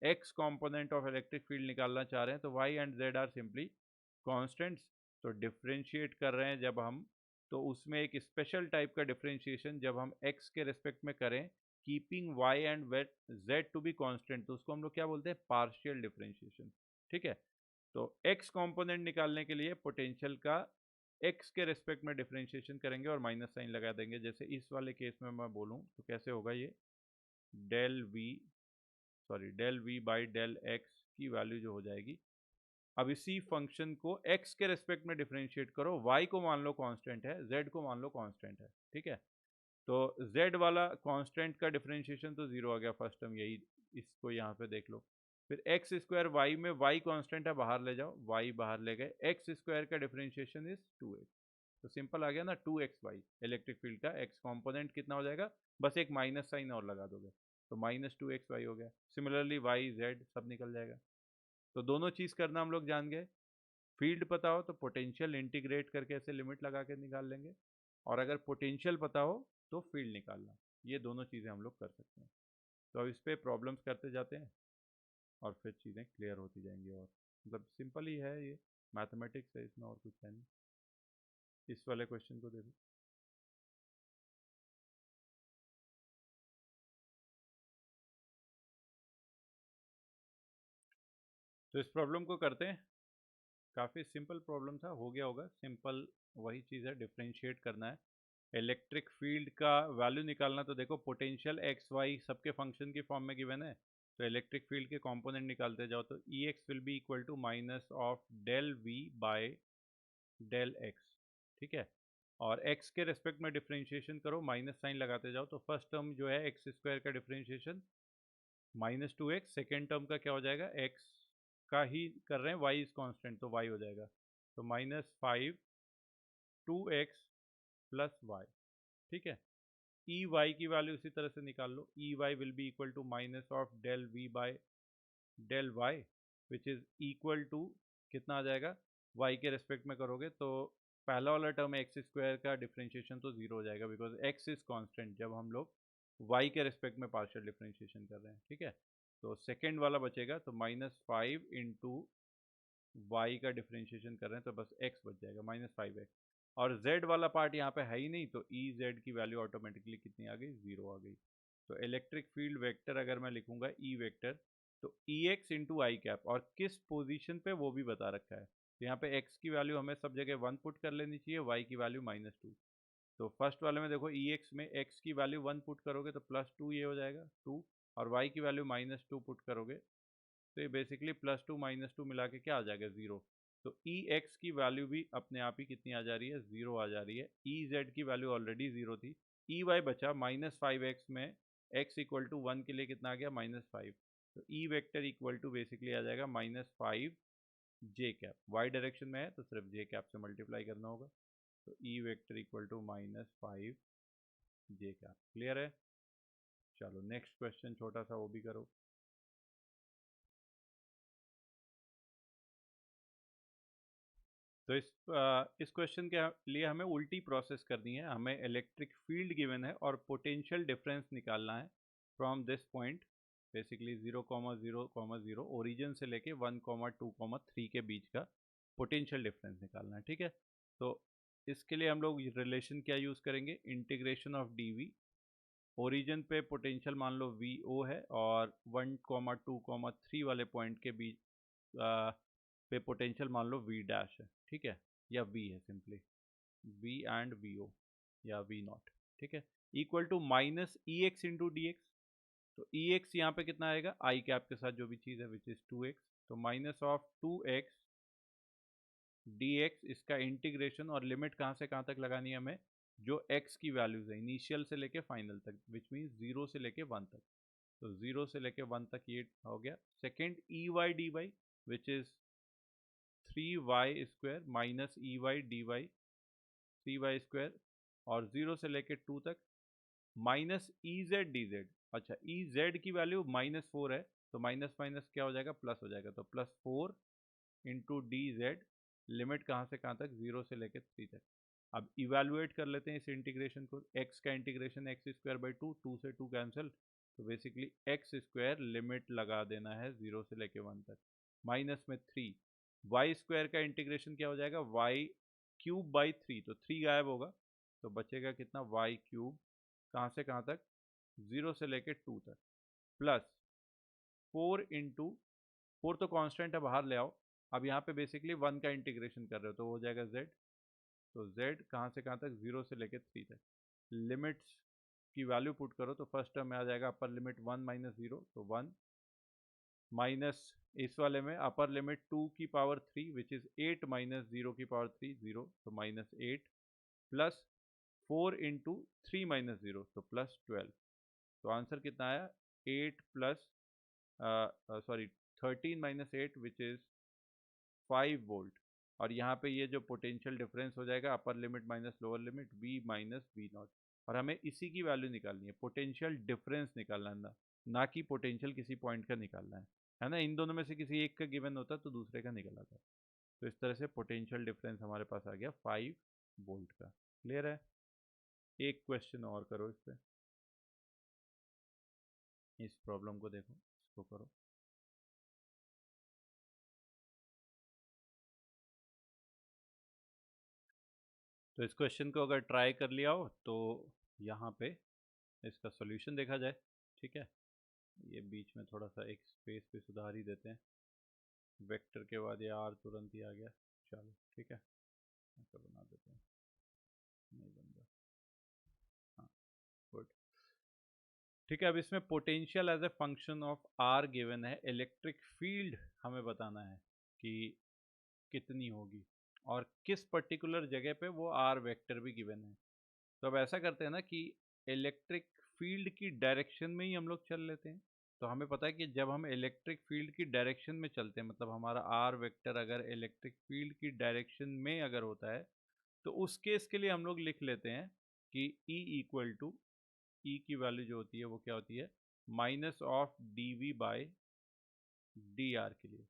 X component of electric field निकालना चाह रहे हैं, तो Y and Z are simply constants. तो डिफ्रेंशिएट कर रहे हैं जब हम, तो उसमें एक स्पेशल टाइप का डिफ्रेंशिएशन जब हम एक्स के रिस्पेक्ट में करें keeping Y and Z to be constant, तो उसको हम लोग क्या बोलते हैं, पार्शियल डिफरेंशिएशन। ठीक है, तो एक्स कंपोनेंट निकालने के लिए पोटेंशियल का एक्स के रिस्पेक्ट में डिफरेंशिएशन करेंगे और माइनस साइन लगा देंगे। जैसे इस वाले केस में मैं बोलूँ तो कैसे होगा ये, del V by del X की वैल्यू जो हो जाएगी, अब इसी फंक्शन को x के रिस्पेक्ट में डिफरेंशिएट करो, y को मान लो कांस्टेंट है, z को मान लो कांस्टेंट है। ठीक है, तो z वाला कांस्टेंट का डिफरेंशिएशन तो जीरो आ गया फर्स्ट टर्म, यही इसको यहाँ पे देख लो। फिर एक्स स्क्वायर वाई में y कांस्टेंट है, बाहर ले जाओ, y बाहर ले गए, एक्स स्क्वायर का डिफरेंशिएशन इज 2x। तो सिंपल आ गया ना, 2xy। इलेक्ट्रिक फील्ड का x कंपोनेंट कितना हो जाएगा, बस एक माइनस साइन और लगा दोगे तो -2xy हो गया। सिमिलरली y z सब निकल जाएगा। तो दोनों चीज़ करना हम लोग जान गए। फील्ड पता हो तो पोटेंशियल इंटीग्रेट करके ऐसे लिमिट लगा के निकाल लेंगे, और अगर पोटेंशियल पता हो तो फील्ड निकालना। ये दोनों चीज़ें हम लोग कर सकते हैं। तो अब इस पर प्रॉब्लम्स करते जाते हैं और फिर चीज़ें क्लियर होती जाएंगी। और मतलब सिंपल ही है ये, मैथमेटिक्स है इसमें, और कुछ है नहीं। इस वाले क्वेश्चन को देखो। तो इस प्रॉब्लम को करते हैं। काफ़ी सिंपल प्रॉब्लम था, हो गया होगा सिंपल। वही चीज़ है, डिफ्रेंशिएट करना है, इलेक्ट्रिक फील्ड का वैल्यू निकालना। तो देखो पोटेंशियल एक्स वाई सबके फंक्शन की फॉर्म में गिवन है, तो इलेक्ट्रिक फील्ड के कंपोनेंट निकालते जाओ। तो E X will be equal to minus of del V by del X. ठीक है, और x के रेस्पेक्ट में डिफ्रेंशिएशन करो, माइनस साइन लगाते जाओ। तो फर्स्ट टर्म जो है एक्स स्क्वायर का डिफ्रेंशिएशन -2x, सेकेंड टर्म का क्या हो जाएगा, x का ही कर रहे हैं, y इज कांस्टेंट तो y हो जाएगा। तो -5 2x प्लस y। ठीक है, ई वाई की वैल्यू इसी तरह से निकाल लो। E Y will be equal to minus of del V by del Y, which is equal to कितना आ जाएगा, वाई के रेस्पेक्ट में करोगे तो पहला वाला टर्म एक्स स्क्वायर का डिफ्रेंशिएशन तो जीरो हो जाएगा, बिकॉज एक्स इज कांस्टेंट जब हम लोग वाई के रेस्पेक्ट में पार्शियल डिफ्रेंशिएशन कर रहे हैं। ठीक है, तो सेकेंड वाला बचेगा, तो -5 इंटू वाई का डिफ्रेंशिएशन कर रहे हैं तो बस एक्स बच जाएगा, -5x। और z वाला पार्ट यहाँ पे है ही नहीं, तो ई जेड की वैल्यू ऑटोमेटिकली कितनी आ गई, जीरो आ गई। तो इलेक्ट्रिक फील्ड वेक्टर अगर मैं लिखूंगा ई वेक्टर, तो ई एक्स इंटू आई कैप, और किस पोजीशन पे वो भी बता रखा है। तो यहाँ पे x की वैल्यू हमें सब जगह 1 पुट कर लेनी चाहिए, y की वैल्यू -2। तो फर्स्ट वाले में देखो ई एक्स में x की वैल्यू 1 पुट करोगे तो +2 ये हो जाएगा 2, और y की वैल्यू -2 पुट करोगे तो ये बेसिकली +2 -2 मिला के क्या आ जाएगा, जीरो। तो ई एक्स की वैल्यू भी अपने आप ही कितनी आ जा रही है, जीरो आ जा रही है। ई जेड की वैल्यू ऑलरेडी जीरो थी, ई वाई बचा -5x में x इक्वल टू 1 के लिए कितना आ गया -5, तो E vector equal to basically आ जाएगा -5 j कैप, वाई डायरेक्शन में है तो सिर्फ j कैप से मल्टीप्लाई करना होगा, तो E vector equal to -5 j cap. Clear है? चलो नेक्स्ट क्वेश्चन छोटा सा वो भी करो। तो इस क्वेश्चन के लिए हमें उल्टी प्रोसेस करनी है। हमें इलेक्ट्रिक फील्ड गिवन है और पोटेंशियल डिफरेंस निकालना है from this point, basically 0,0,0 origin से लेके 1,2,3 के बीच का पोटेंशियल डिफरेंस निकालना है। ठीक है, तो इसके लिए हम लोग रिलेशन क्या यूज़ करेंगे, इंटीग्रेशन ऑफ डी। ओरिजिन पे पोटेंशियल मान लो वी ओ है और 1,2,3 वाले पॉइंट के बीच पे पोटेंशियल मान लो वी डैश है। ठीक है, या वी है simply, V and V O या वी नॉट। ठीक है, equal to minus E X into D X, तो ई एक्स यहाँ पे कितना आएगा, आई कैप के साथ जो भी चीज़ है विच इज़ 2x, तो minus of 2x D x, इसका इंटीग्रेशन और लिमिट कहाँ से कहाँ तक लगानी है हमें, जो x की वैल्यूज है इनिशियल से लेके फाइनल तक, विच मीन्स 0 से लेके 1 तक, तो 0 से लेके 1 तक ये हो गया। Second E Y D Y which is 3y² minus E Y D Y 3y², और 0 से लेके 2 तक minus E Z D Z. अच्छा, ई जेड की वैल्यू -4 है, तो माइनस माइनस क्या हो जाएगा, प्लस हो जाएगा, तो +4 इंटू डी जेड, लिमिट कहाँ से कहाँ तक, 0 से लेके 3 तक। अब इवेलुएट कर लेते हैं इस इंटीग्रेशन को, x का इंटीग्रेशन x²/2, 2 से 2 कैंसिल, तो बेसिकली x² लिमिट लगा देना है 0 से लेके 1 तक, माइनस में 3, y² का इंटीग्रेशन क्या हो जाएगा, y³/3, तो 3 गायब होगा, तो बचेगा कितना, y³ कहाँ से कहाँ तक, 0 से लेके 2 तक, प्लस 4 इंटू 4 तो कांस्टेंट है, बाहर ले आओ, अब यहाँ पे बेसिकली 1 का इंटीग्रेशन कर रहे हो तो हो जाएगा z, तो z कहाँ से कहाँ तक, 0 से लेके 3 तक। लिमिट्स की वैल्यू पुट करो तो फर्स्ट टर्म में आ जाएगा अपर लिमिट 1 माइनस 0, तो 1 माइनस इस वाले में अपर लिमिट 2 की पावर 3 विच इज़ 8 माइनस 0 की पावर 3 0, तो -8, प्लस 4 इंटू 3 माइनस 0, तो +12, तो आंसर कितना आया, 8 plus 13 minus 8 which is 5 volt, और यहाँ पे ये जो पोटेंशियल डिफरेंस हो जाएगा upper limit minus lower limit v minus V naught, और हमें इसी की वैल्यू निकालनी है, पोटेंशियल डिफरेंस निकालना है ना कि पोटेंशियल किसी पॉइंट का निकालना है ना, इन दोनों में से किसी एक का गिवन होता तो दूसरे का निकल आता। तो इस तरह से पोटेंशियल डिफरेंस हमारे पास आ गया 5 वोल्ट का। क्लियर है? एक क्वेश्चन और करो इस पर, इस प्रॉब्लम को देखो, इसको करो। तो इस क्वेश्चन को अगर ट्राई कर लिया हो तो यहाँ पे इसका सॉल्यूशन देखा जाए। ठीक है, ये बीच में थोड़ा सा एक स्पेस पे सुधार ही देते हैं, वेक्टर के बाद ये आर तुरंत ही आ गया, चलो ठीक है ऐसा बना देते हैं, नहीं बन रहा, हाँ गुड। ठीक है, अब इसमें potential as a function of R given है, इलेक्ट्रिक फील्ड हमें बताना है कि कितनी होगी और किस पर्टिकुलर जगह पे वो आर वेक्टर भी गिवन है। तो अब ऐसा करते हैं ना कि इलेक्ट्रिक फील्ड की डायरेक्शन में ही हम लोग चल लेते हैं। तो हमें पता है कि जब हम इलेक्ट्रिक फील्ड की डायरेक्शन में चलते हैं, मतलब हमारा आर वेक्टर अगर इलेक्ट्रिक फील्ड की डायरेक्शन में अगर होता है, तो उस केस के लिए हम लोग लिख लेते हैं कि E इक्वल टू, ई की वैल्यू जो होती है वो क्या होती है, minus of D V by D R के लिए,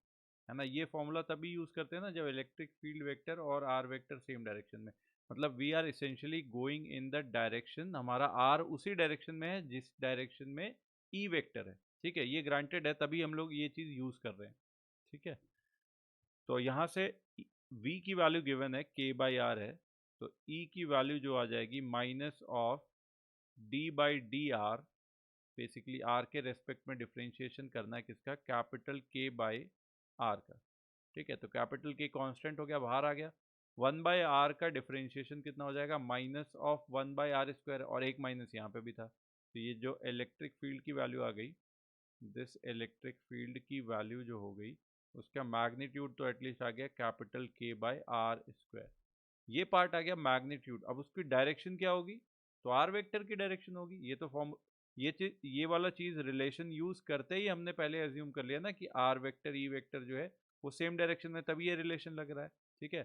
है ना। ये फॉर्मूला तभी यूज़ करते हैं ना जब इलेक्ट्रिक फील्ड वेक्टर और आर वेक्टर सेम डायरेक्शन में, मतलब we are essentially going in the direction, हमारा आर उसी डायरेक्शन में है जिस डायरेक्शन में ई वेक्टर है। ठीक है, ये ग्रांटेड है तभी हम लोग ये चीज़ यूज़ कर रहे हैं। ठीक है, तो यहाँ से v की वैल्यू गिवन है k/r है, तो e की वैल्यू जो आ जाएगी minus of d/dr, basically r के रेस्पेक्ट में डिफ्रेंशिएशन करना है किसका, कैपिटल k/r का। ठीक है, तो कैपिटल के कांस्टेंट हो गया, बाहर आ गया, 1/r का डिफरेंशिएशन कितना हो जाएगा, माइनस ऑफ 1/r², और एक माइनस यहाँ पे भी था, तो ये जो इलेक्ट्रिक फील्ड की वैल्यू आ गई, दिस इलेक्ट्रिक फील्ड की वैल्यू जो हो गई, उसका मैग्नीट्यूड तो एटलीस्ट आ गया कैपिटल k/r², ये पार्ट आ गया मैग्नीट्यूड। अब उसकी डायरेक्शन क्या होगी, तो आर वेक्टर की डायरेक्शन होगी। ये तो फॉर्म, ये वाला चीज रिलेशन यूज करते ही हमने पहले एज्यूम कर लिया ना कि आर वेक्टर ई वेक्टर जो है वो सेम डायरेक्शन में, तभी ये रिलेशन लग रहा है। ठीक है,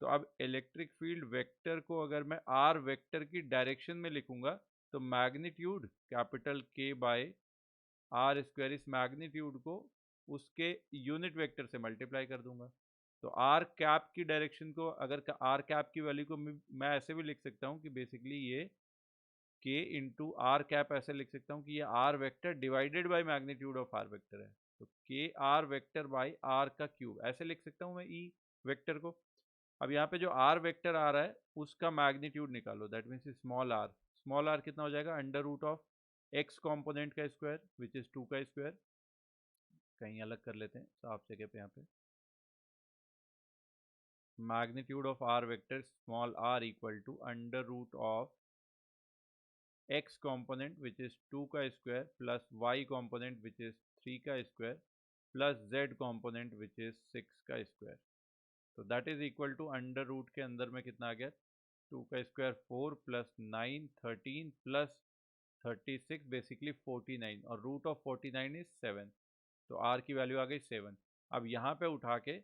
तो अब इलेक्ट्रिक फील्ड वेक्टर को अगर मैं आर वेक्टर की डायरेक्शन में लिखूंगा तो मैग्नीट्यूड कैपिटल के बाय आर स्क्वायर, इस मैग्नीट्यूड को उसके यूनिट वेक्टर से मल्टीप्लाई कर दूंगा। तो आर कैप की डायरेक्शन को, अगर आर कैप की वैल्यू को मैं ऐसे भी लिख सकता हूँ कि बेसिकली ये के इंटू आर कैप, ऐसे लिख सकता हूँ कि ये R vector divided by magnitude of R vector है। तो K R vector by R का क्यूब, ऐसे लिख सकता हूँ मैं ई वेक्टर को। अब यहाँ पे जो आर वेक्टर आ रहा है उसका मैग्नीट्यूड निकालो, that means small R. Small R कितना हो जाएगा, under root of X component का स्क्वायर विच इज 2 का स्क्वायर। कहीं अलग कर लेते हैं साफ जगह पे, यहाँ पे magnitude of R vector small R equal to under root of x component which is 2 का square plus y component which is 3 का square plus z component which is 6 का स्क्वायर। तो that is equal to under root के अंदर में कितना आ गया, 2 का स्क्वायर 4 प्लस 9 13 प्लस 36 बेसिकली 49, और रूट ऑफ 49 इज 7। तो r की वैल्यू आ गई 7। अब यहाँ पे उठा के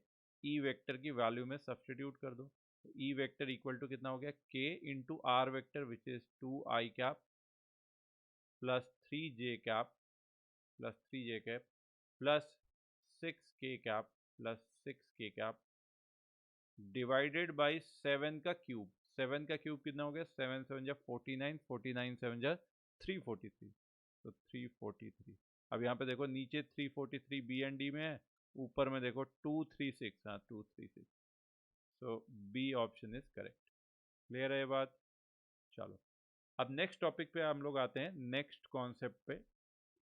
e वेक्टर की वैल्यू में सब्सटीट्यूट कर दो। तो e वेक्टर इक्वल टू कितना हो गया, k into R vector which is 2i cap plus 3j cap plus 3j cap plus 6k cap plus 6k cap divided by 7 का क्यूब। 7 का क्यूब कितना हो गया, 7 7 जा 49, 49 7 जा 343, तो 343। अब यहाँ पे देखो नीचे 343 बी एंड डी में है, ऊपर में देखो 236, हाँ 236। So B option is correct. Clear है ये बात। चलो अब नेक्स्ट टॉपिक पे हम लोग आते हैं, नेक्स्ट कॉन्सेप्ट पे,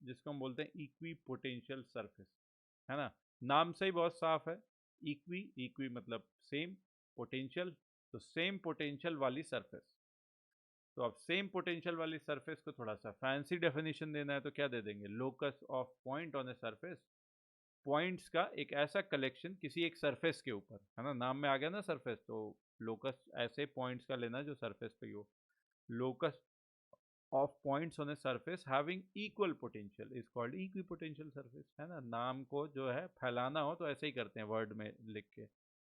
जिसको हम बोलते हैं इक्वी पोटेंशियल सरफेस, है ना। नाम से ही बहुत साफ है, इक्वी, इक्वी मतलब सेम, पोटेंशियल तो सेम पोटेंशियल वाली सरफेस। तो अब सेम पोटेंशियल वाली सरफेस को थोड़ा सा फैंसी डेफिनेशन देना है तो क्या दे देंगे, locus of point on a surface. Points का एक ऐसा कलेक्शन किसी एक सरफेस के ऊपर, है ना, नाम में आ गया ना सरफेस, तो लोकस ऐसे पॉइंट्स का लेना जो सरफेस पे ही हो। Locus of points on a surface having equal potential is called equipotential surface, है ना। नाम को जो है फैलाना हो तो ऐसे ही करते हैं वर्ड में लिख के।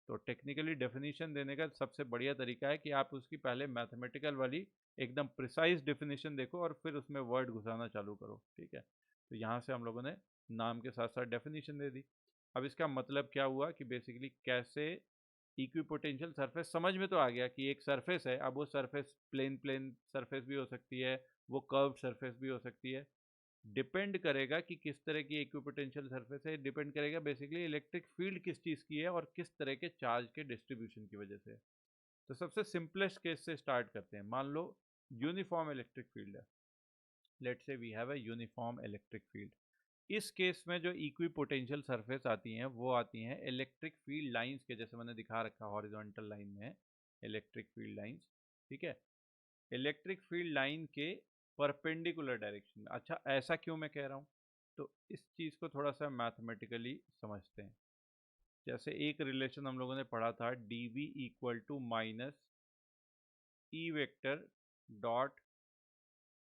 तो टेक्निकली डेफिनेशन देने का सबसे बढ़िया तरीका है कि आप उसकी पहले मैथमेटिकल वाली एकदम प्रिसाइज डेफिनेशन देखो और फिर उसमें वर्ड घुसाना चालू करो। ठीक है, तो यहाँ से हम लोगों ने नाम के साथ साथ डेफिनेशन दे दी। अब इसका मतलब क्या हुआ कि बेसिकली कैसे इक्विपोटेंशियल सरफेस समझ में तो आ गया कि एक सरफेस है। अब वो सरफेस प्लेन प्लेन सरफेस भी हो सकती है, वो कर्व सरफेस भी हो सकती है। डिपेंड करेगा कि किस तरह की इक्विपोटेंशियल सरफेस है, डिपेंड करेगा बेसिकली इलेक्ट्रिक फील्ड किस चीज़ की है और किस तरह के चार्ज के डिस्ट्रीब्यूशन की वजह से। तो सबसे सिंपलेस्ट केस से स्टार्ट करते हैं। मान लो यूनिफॉर्म इलेक्ट्रिक फील्ड है, let's say we have a uniform electric field. इस केस में जो इक्विपोटेंशियल सरफेस आती हैं वो आती हैं इलेक्ट्रिक फील्ड लाइंस के, जैसे मैंने दिखा रखा हॉरिजॉन्टल लाइन में इलेक्ट्रिक फील्ड लाइंस। ठीक है, इलेक्ट्रिक फील्ड लाइन के परपेंडिकुलर डायरेक्शन में। अच्छा ऐसा क्यों मैं कह रहा हूँ, तो इस चीज़ को थोड़ा सा मैथमेटिकली समझते हैं। जैसे एक रिलेशन हम लोगों ने पढ़ा था, D V equal to minus E vector dot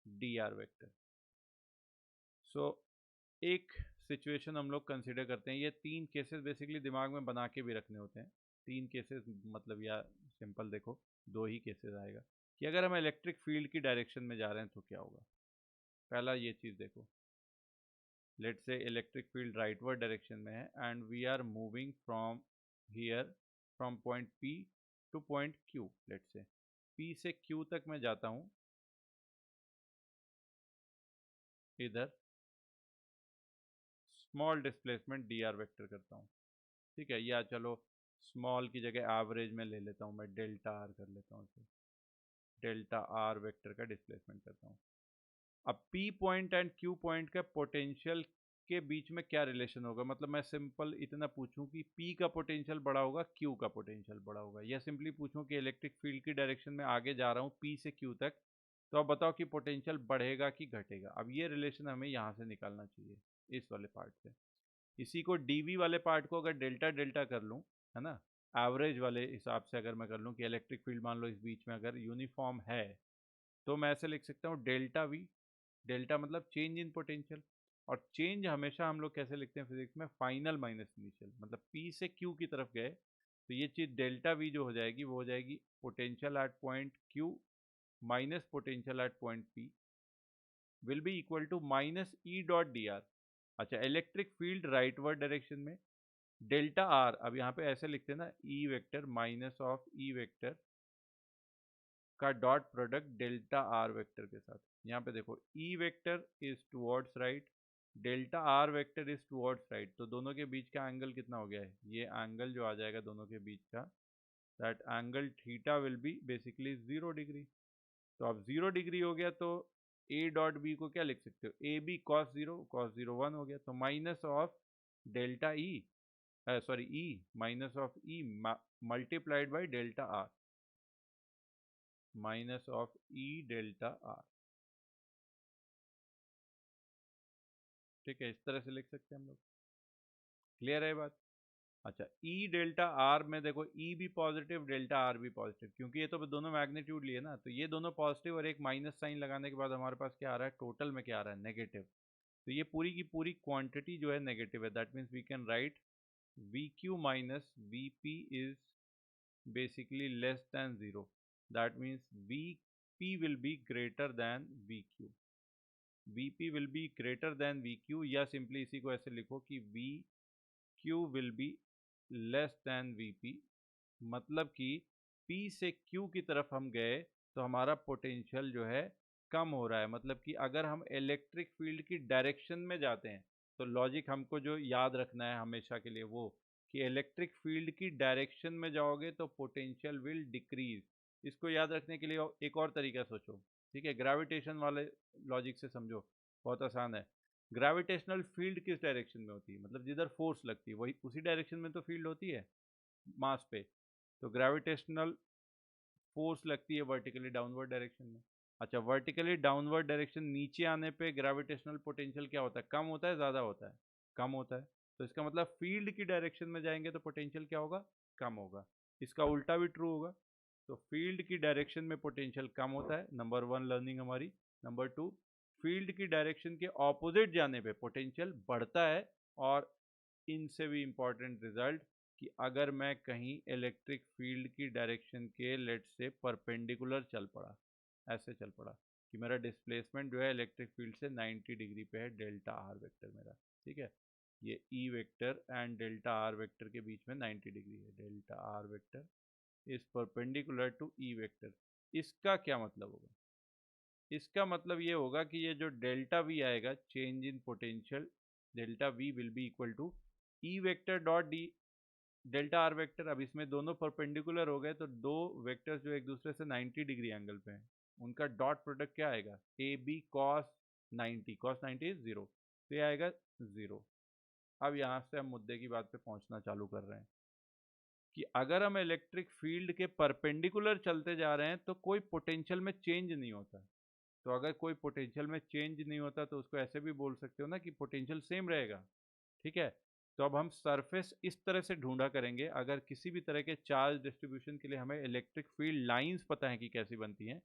D R vector. So एक सिचुएशन हम लोग कंसिडर करते हैं, ये तीन केसेस बेसिकली दिमाग में बना के भी रखने होते हैं। तीन केसेस मतलब, या सिंपल देखो दो ही केसेस आएगा कि अगर हम इलेक्ट्रिक फील्ड की डायरेक्शन में जा रहे हैं तो क्या होगा। पहला ये चीज़ देखो, let's say electric field rightward direction में है and we are moving from here, from point P to point Q. Let's say P से क्यू तक मैं जाता हूँ इधर, small displacement D R vector करता हूँ। ठीक है, या चलो स्मॉल की जगह एवरेज में ले लेता हूँ, मैं डेल्टा आर कर लेता हूँ इसे, डेल्टा आर वेक्टर का डिस्प्लेसमेंट करता हूँ। अब P point and Q point का पोटेंशियल के बीच में क्या रिलेशन होगा, मतलब मैं सिंपल इतना पूछूं कि पी का पोटेंशियल बड़ा होगा, क्यू का पोटेंशियल बड़ा होगा, या सिंपली पूछूं कि इलेक्ट्रिक फील्ड की डायरेक्शन में आगे जा रहा हूँ पी से क्यू तक, तो अब बताओ कि पोटेंशियल बढ़ेगा कि घटेगा। अब ये रिलेशन हमें यहाँ से निकालना चाहिए, इस वाले पार्ट से। इसी को डीवी वाले पार्ट को अगर डेल्टा डेल्टा कर लूँ, है ना, एवरेज वाले हिसाब से अगर मैं कर लूँ कि इलेक्ट्रिक फील्ड मान लो इस बीच में अगर यूनिफॉर्म है, तो मैं ऐसे लिख सकता हूँ डेल्टा वी, डेल्टा मतलब चेंज इन पोटेंशियल, और चेंज हमेशा हम लोग कैसे लिखते हैं फिजिक्स में, फाइनल माइनस इनिशियल, मतलब पी से क्यू की तरफ गए तो ये चीज डेल्टा वी जो हो जाएगी वो हो जाएगी potential at point Q minus potential at point P will be equal to minus E dot D R. अच्छा, इलेक्ट्रिक फील्ड राइटवर्ड डायरेक्शन में डेल्टा आर, अब यहाँ पे ऐसे लिखते हैं ना, E vector minus of E vector का dot product delta R vector के साथ। यहाँ पे देखो E vector is towards right, delta R vector is towards right, तो दोनों के बीच का एंगल कितना हो गया है, ये एंगल जो आ जाएगा दोनों के बीच का, that angle theta will be basically 0 degree. तो अब 0 डिग्री हो गया तो ए डॉट बी को क्या लिख सकते हो, A B cos zero, cos zero 1 हो गया, तो minus of delta E, sorry E, minus of E multiplied by delta R, minus of E delta R. ठीक है, इस तरह से लिख सकते हैं हम लोग। क्लियर है बात? अच्छा, ई डेल्टा आर में देखो ई भी पॉजिटिव डेल्टा आर भी पॉजिटिव, क्योंकि ये तो दोनों मैग्नीट्यूड लिए ना, तो ये दोनों पॉजिटिव और एक माइनस साइन लगाने के बाद हमारे पास क्या आ रहा है, टोटल में क्या आ रहा है, नेगेटिव। तो ये पूरी की पूरी क्वांटिटी जो है नेगेटिव है, that means we can write V Q minus V P is basically less than 0, that means vp will be greater than vq, vp will be greater than vq, या सिंपली इसी को ऐसे लिखो कि vq will be less than vp, मतलब कि p से q की तरफ हम गए तो हमारा पोटेंशियल जो है कम हो रहा है, मतलब कि अगर हम इलेक्ट्रिक फील्ड की डायरेक्शन में जाते हैं तो लॉजिक हमको जो याद रखना है हमेशा के लिए वो, कि इलेक्ट्रिक फील्ड की डायरेक्शन में जाओगे तो पोटेंशियल विल डिक्रीज। इसको याद रखने के लिए एक और तरीका सोचो, ठीक है, ग्रेविटेशन वाले लॉजिक से समझो, बहुत आसान है। ग्रेविटेशनल फील्ड किस डायरेक्शन में होती है, मतलब जिधर फोर्स लगती है वही उसी डायरेक्शन में तो फील्ड होती है मास पे, तो ग्रेविटेशनल फोर्स लगती है वर्टिकली डाउनवर्ड डायरेक्शन में। अच्छा, वर्टिकली डाउनवर्ड डायरेक्शन नीचे आने पे ग्रेविटेशनल पोटेंशियल क्या होता है, कम होता है ज़्यादा होता है, कम होता है, तो इसका मतलब फील्ड की डायरेक्शन में जाएंगे तो पोटेंशियल क्या होगा, कम होगा। इसका उल्टा भी ट्रू होगा, तो फील्ड की डायरेक्शन में पोटेंशियल कम होता है, नंबर 1 लर्निंग हमारी। नंबर 2, फील्ड की डायरेक्शन के ऑपोजिट जाने पे पोटेंशियल बढ़ता है, और इनसे भी इंपॉर्टेंट रिजल्ट कि अगर मैं कहीं इलेक्ट्रिक फील्ड की डायरेक्शन के लेट से परपेंडिकुलर चल पड़ा, ऐसे चल पड़ा कि मेरा डिस्प्लेसमेंट जो है इलेक्ट्रिक फील्ड से 90 डिग्री पे है, डेल्टा आर वेक्टर मेरा, ठीक है, ये E vector and delta R vector के बीच में 90 डिग्री है, delta R vector is perpendicular to E vector. इसका क्या मतलब होगा, इसका मतलब ये होगा कि ये जो डेल्टा वी आएगा, change in potential, delta V will be equal to E vector dot D delta R vector. अब इसमें दोनों परपेंडिकुलर हो गए तो दो वेक्टर्स जो एक दूसरे से 90 डिग्री एंगल पे हैं उनका डॉट प्रोडक्ट क्या आएगा, A B cos 90, cos 90 is 0, तो ये आएगा 0। अब यहाँ से हम मुद्दे की बात पे पहुँचना चालू कर रहे हैं कि अगर हम इलेक्ट्रिक फील्ड के परपेंडिकुलर चलते जा रहे हैं तो कोई पोटेंशियल में चेंज नहीं होता। तो अगर कोई पोटेंशियल में चेंज नहीं होता तो उसको ऐसे भी बोल सकते हो ना कि पोटेंशियल सेम रहेगा, ठीक है। तो अब हम सरफेस इस तरह से ढूंढा करेंगे, अगर किसी भी तरह के चार्ज डिस्ट्रीब्यूशन के लिए हमें इलेक्ट्रिक फील्ड लाइंस पता है कि कैसी बनती हैं,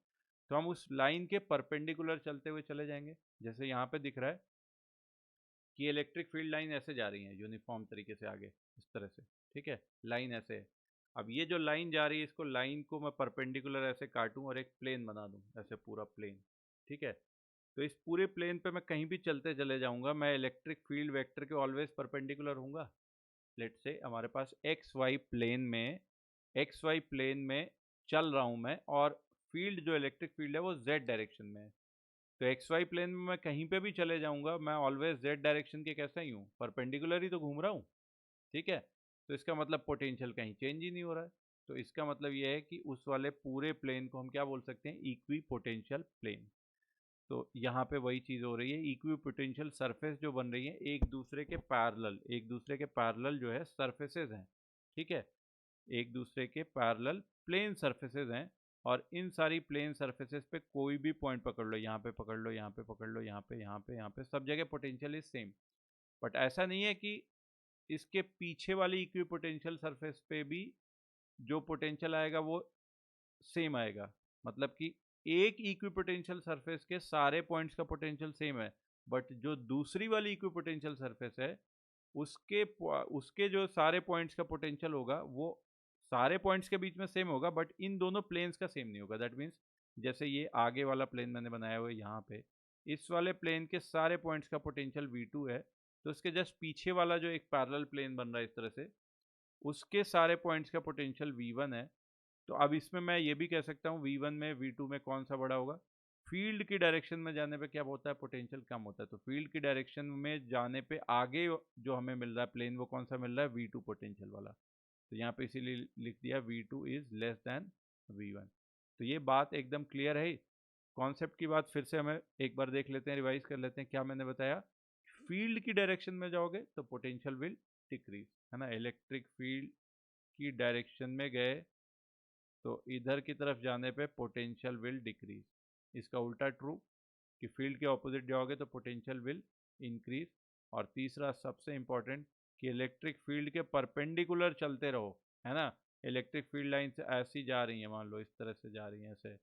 तो हम उस लाइन के परपेंडिकुलर चलते हुए चले जाएंगे। जैसे यहाँ पे दिख रहा है कि इलेक्ट्रिक फील्ड लाइन ऐसे जा रही है यूनिफॉर्म तरीके से आगे, इस तरह से, ठीक है, लाइन ऐसे है। अब ये जो लाइन जा रही है इसको, लाइन को मैं परपेंडिकुलर ऐसे काटूं और एक प्लेन बना दूं, ऐसे पूरा प्लेन, ठीक है। तो इस पूरे प्लेन पे मैं कहीं भी चलते चले जाऊंगा, मैं इलेक्ट्रिक फील्ड वेक्टर के ऑलवेज परपेंडिकुलर हूँगा। लेट से हमारे पास एक्स वाई प्लेन में चल रहा हूँ मैं, और फील्ड जो इलेक्ट्रिक फील्ड है वो जेड डायरेक्शन में है। तो एक्स वाई प्लेन में मैं कहीं पे भी चले जाऊंगा, मैं ऑलवेज जेड डायरेक्शन के कैसा ही हूँ, परपेंडिकुलर ही तो घूम रहा हूँ, ठीक है। तो इसका मतलब पोटेंशियल कहीं चेंज ही नहीं हो रहा है। तो इसका मतलब यह है कि उस वाले पूरे प्लेन को हम क्या बोल सकते हैं, इक्वी पोटेंशियल प्लेन। तो यहाँ पे वही चीज़ हो रही है, इक्वी पोटेंशियल सरफेस जो बन रही है एक दूसरे के पैरेलल, एक दूसरे के पैरेलल जो है सरफेसेज हैं, ठीक है, एक दूसरे के पैरेलल प्लेन सरफेसेज हैं। और इन सारी प्लेन सरफेसेस पे कोई भी पॉइंट पकड़ लो, यहाँ पे पकड़ लो, यहाँ पे पकड़ लो, यहाँ पे, यहाँ पे, यहाँ पे, सब जगह पोटेंशियल इज सेम। बट ऐसा नहीं है कि इसके पीछे वाली इक्वी पोटेंशियल सरफेस पे भी जो पोटेंशियल आएगा वो सेम आएगा, मतलब कि एक इक्विपोटेंशियल सरफेस के सारे पॉइंट्स का पोटेंशियल सेम है, बट जो दूसरी वाली इक्विपोटेंशियल सरफेस है उसके उसके जो सारे पॉइंट्स का पोटेंशियल होगा वो सारे पॉइंट्स के बीच में सेम होगा, बट इन दोनों प्लेन्स का सेम नहीं होगा। दैट मीन्स जैसे ये आगे वाला प्लेन मैंने बनाया हुआ है यहाँ पे, इस वाले प्लेन के सारे पॉइंट्स का पोटेंशियल V2 है, तो इसके जस्ट पीछे वाला जो एक पैरेलल प्लेन बन रहा है इस तरह से, उसके सारे पॉइंट्स का पोटेंशियल V1 है। तो अब इसमें मैं ये भी कह सकता हूँ V1 में V2 में कौन सा बड़ा होगा। फील्ड की डायरेक्शन में जाने पे क्या होता है, पोटेंशियल कम होता है, तो फील्ड की डायरेक्शन में जाने पे आगे जो हमें मिल रहा है प्लेन वो कौन सा मिल रहा है, V2 पोटेंशियल वाला। तो यहाँ पे इसीलिए लिख दिया V2 is less than V1। तो ये बात एकदम क्लियर है। कॉन्सेप्ट की बात फिर से हमें एक बार देख लेते हैं, रिवाइज कर लेते हैं। क्या मैंने बताया, फील्ड की डायरेक्शन में जाओगे तो पोटेंशियल विल डिक्रीज, है ना। इलेक्ट्रिक फील्ड की डायरेक्शन में गए तो इधर की तरफ जाने पे पोटेंशियल विल डिक्रीज। इसका उल्टा ट्रू, कि फील्ड के ऑपोजिट जाओगे तो पोटेंशियल विल इंक्रीज। और तीसरा सबसे इंपॉर्टेंट, कि इलेक्ट्रिक फील्ड के परपेंडिकुलर चलते रहो, है ना। इलेक्ट्रिक फील्ड लाइन्स ऐसी जा रही हैं, मान लो इस तरह से जा रही हैं ऐसे,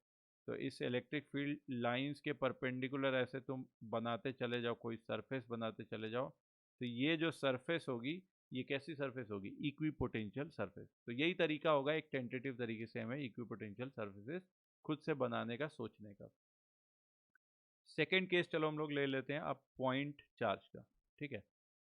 तो इस इलेक्ट्रिक फील्ड लाइंस के परपेंडिकुलर ऐसे तुम बनाते चले जाओ, कोई सरफेस बनाते चले जाओ, तो ये जो सरफेस होगी ये कैसी सरफेस होगी, इक्विपोटेंशियल सरफेस। तो यही तरीका होगा एक टेंटेटिव तरीके से हमें इक्विपोटेंशियल सरफेसेस खुद से बनाने का, सोचने का। सेकेंड केस चलो हम लोग ले लेते हैं अब पॉइंट चार्ज का, ठीक है।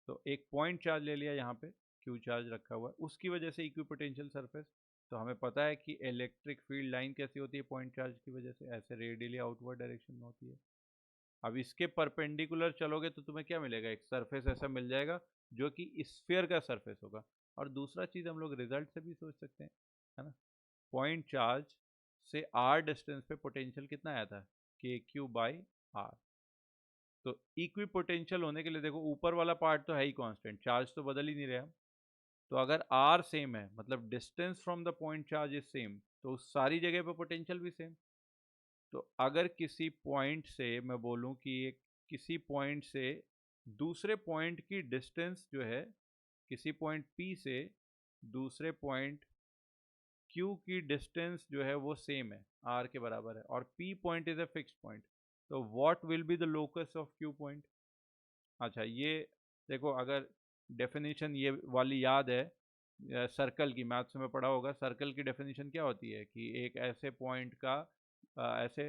तो एक पॉइंट चार्ज ले लिया, यहाँ पे क्यू चार्ज रखा हुआ है, उसकी वजह से इक्विपोटेंशियल सरफेस। तो हमें पता है कि इलेक्ट्रिक फील्ड लाइन कैसी होती है पॉइंट चार्ज की वजह से, ऐसे रेडियली आउटवर्ड डायरेक्शन में होती है। अब इसके परपेंडिकुलर चलोगे तो तुम्हें क्या मिलेगा, एक सरफेस ऐसा मिल जाएगा जो कि स्फीयर का सरफेस होगा। और दूसरा चीज हम लोग रिजल्ट से भी सोच सकते हैं, है ना। पॉइंट चार्ज से r डिस्टेंस पे पोटेंशियल कितना आया था, KQ/r। तो इक्वी पोटेंशियल होने के लिए देखो ऊपर वाला पार्ट तो है ही कांस्टेंट, चार्ज तो बदल ही नहीं रहा। तो अगर r सेम है, मतलब distance from the point charge is same, तो उस सारी जगह पे पोटेंशियल भी सेम। तो अगर किसी पॉइंट से मैं बोलूं कि एक किसी पॉइंट से दूसरे पॉइंट की डिस्टेंस जो है, किसी पॉइंट P से दूसरे पॉइंट Q की डिस्टेंस जो है वो सेम है, R के बराबर है, और P point is a fixed point, तो what will be the locus of Q point. अच्छा ये देखो, अगर डेफिनेशन ये वाली याद है सर्कल की, मैथ्स में पढ़ा होगा, सर्कल की डेफिनेशन क्या होती है कि एक ऐसे पॉइंट का ऐसे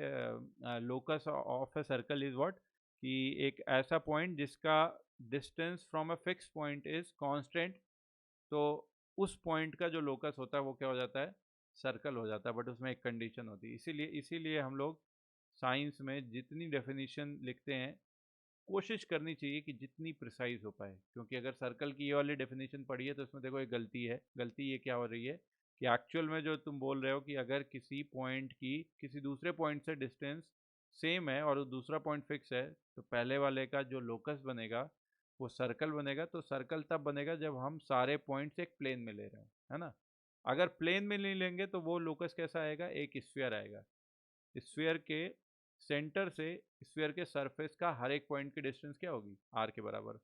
locus of a circle is what, कि एक ऐसा पॉइंट जिसका distance from a fix point is constant, तो उस पॉइंट का जो लोकस होता है वो क्या हो जाता है, सर्कल हो जाता है। बट उसमें एक कंडीशन होती है, इसीलिए हम लोग साइंस में जितनी डेफिनेशन लिखते हैं कोशिश करनी चाहिए कि जितनी प्रिसाइज हो पाए। क्योंकि अगर सर्कल की ये वाली डेफिनेशन पढ़ी है तो इसमें देखो एक गलती है। गलती ये क्या हो रही है कि एक्चुअल में जो तुम बोल रहे हो कि अगर किसी पॉइंट की किसी दूसरे पॉइंट से डिस्टेंस सेम है और दूसरा पॉइंट फिक्स है, तो पहले वाले का जो लोकस बनेगा वो सर्कल बनेगा। तो सर्कल तब बनेगा जब हम सारे पॉइंट्स एक प्लेन में ले रहे हो, है ना। अगर प्लेन में नहीं लेंगे तो वो लोकस कैसा आएगा, एक स्फीयर आएगा। स्फीयर के सेंटर से स्फीयर के सरफेस का हर एक पॉइंट की डिस्टेंस क्या होगी, r के बराबर।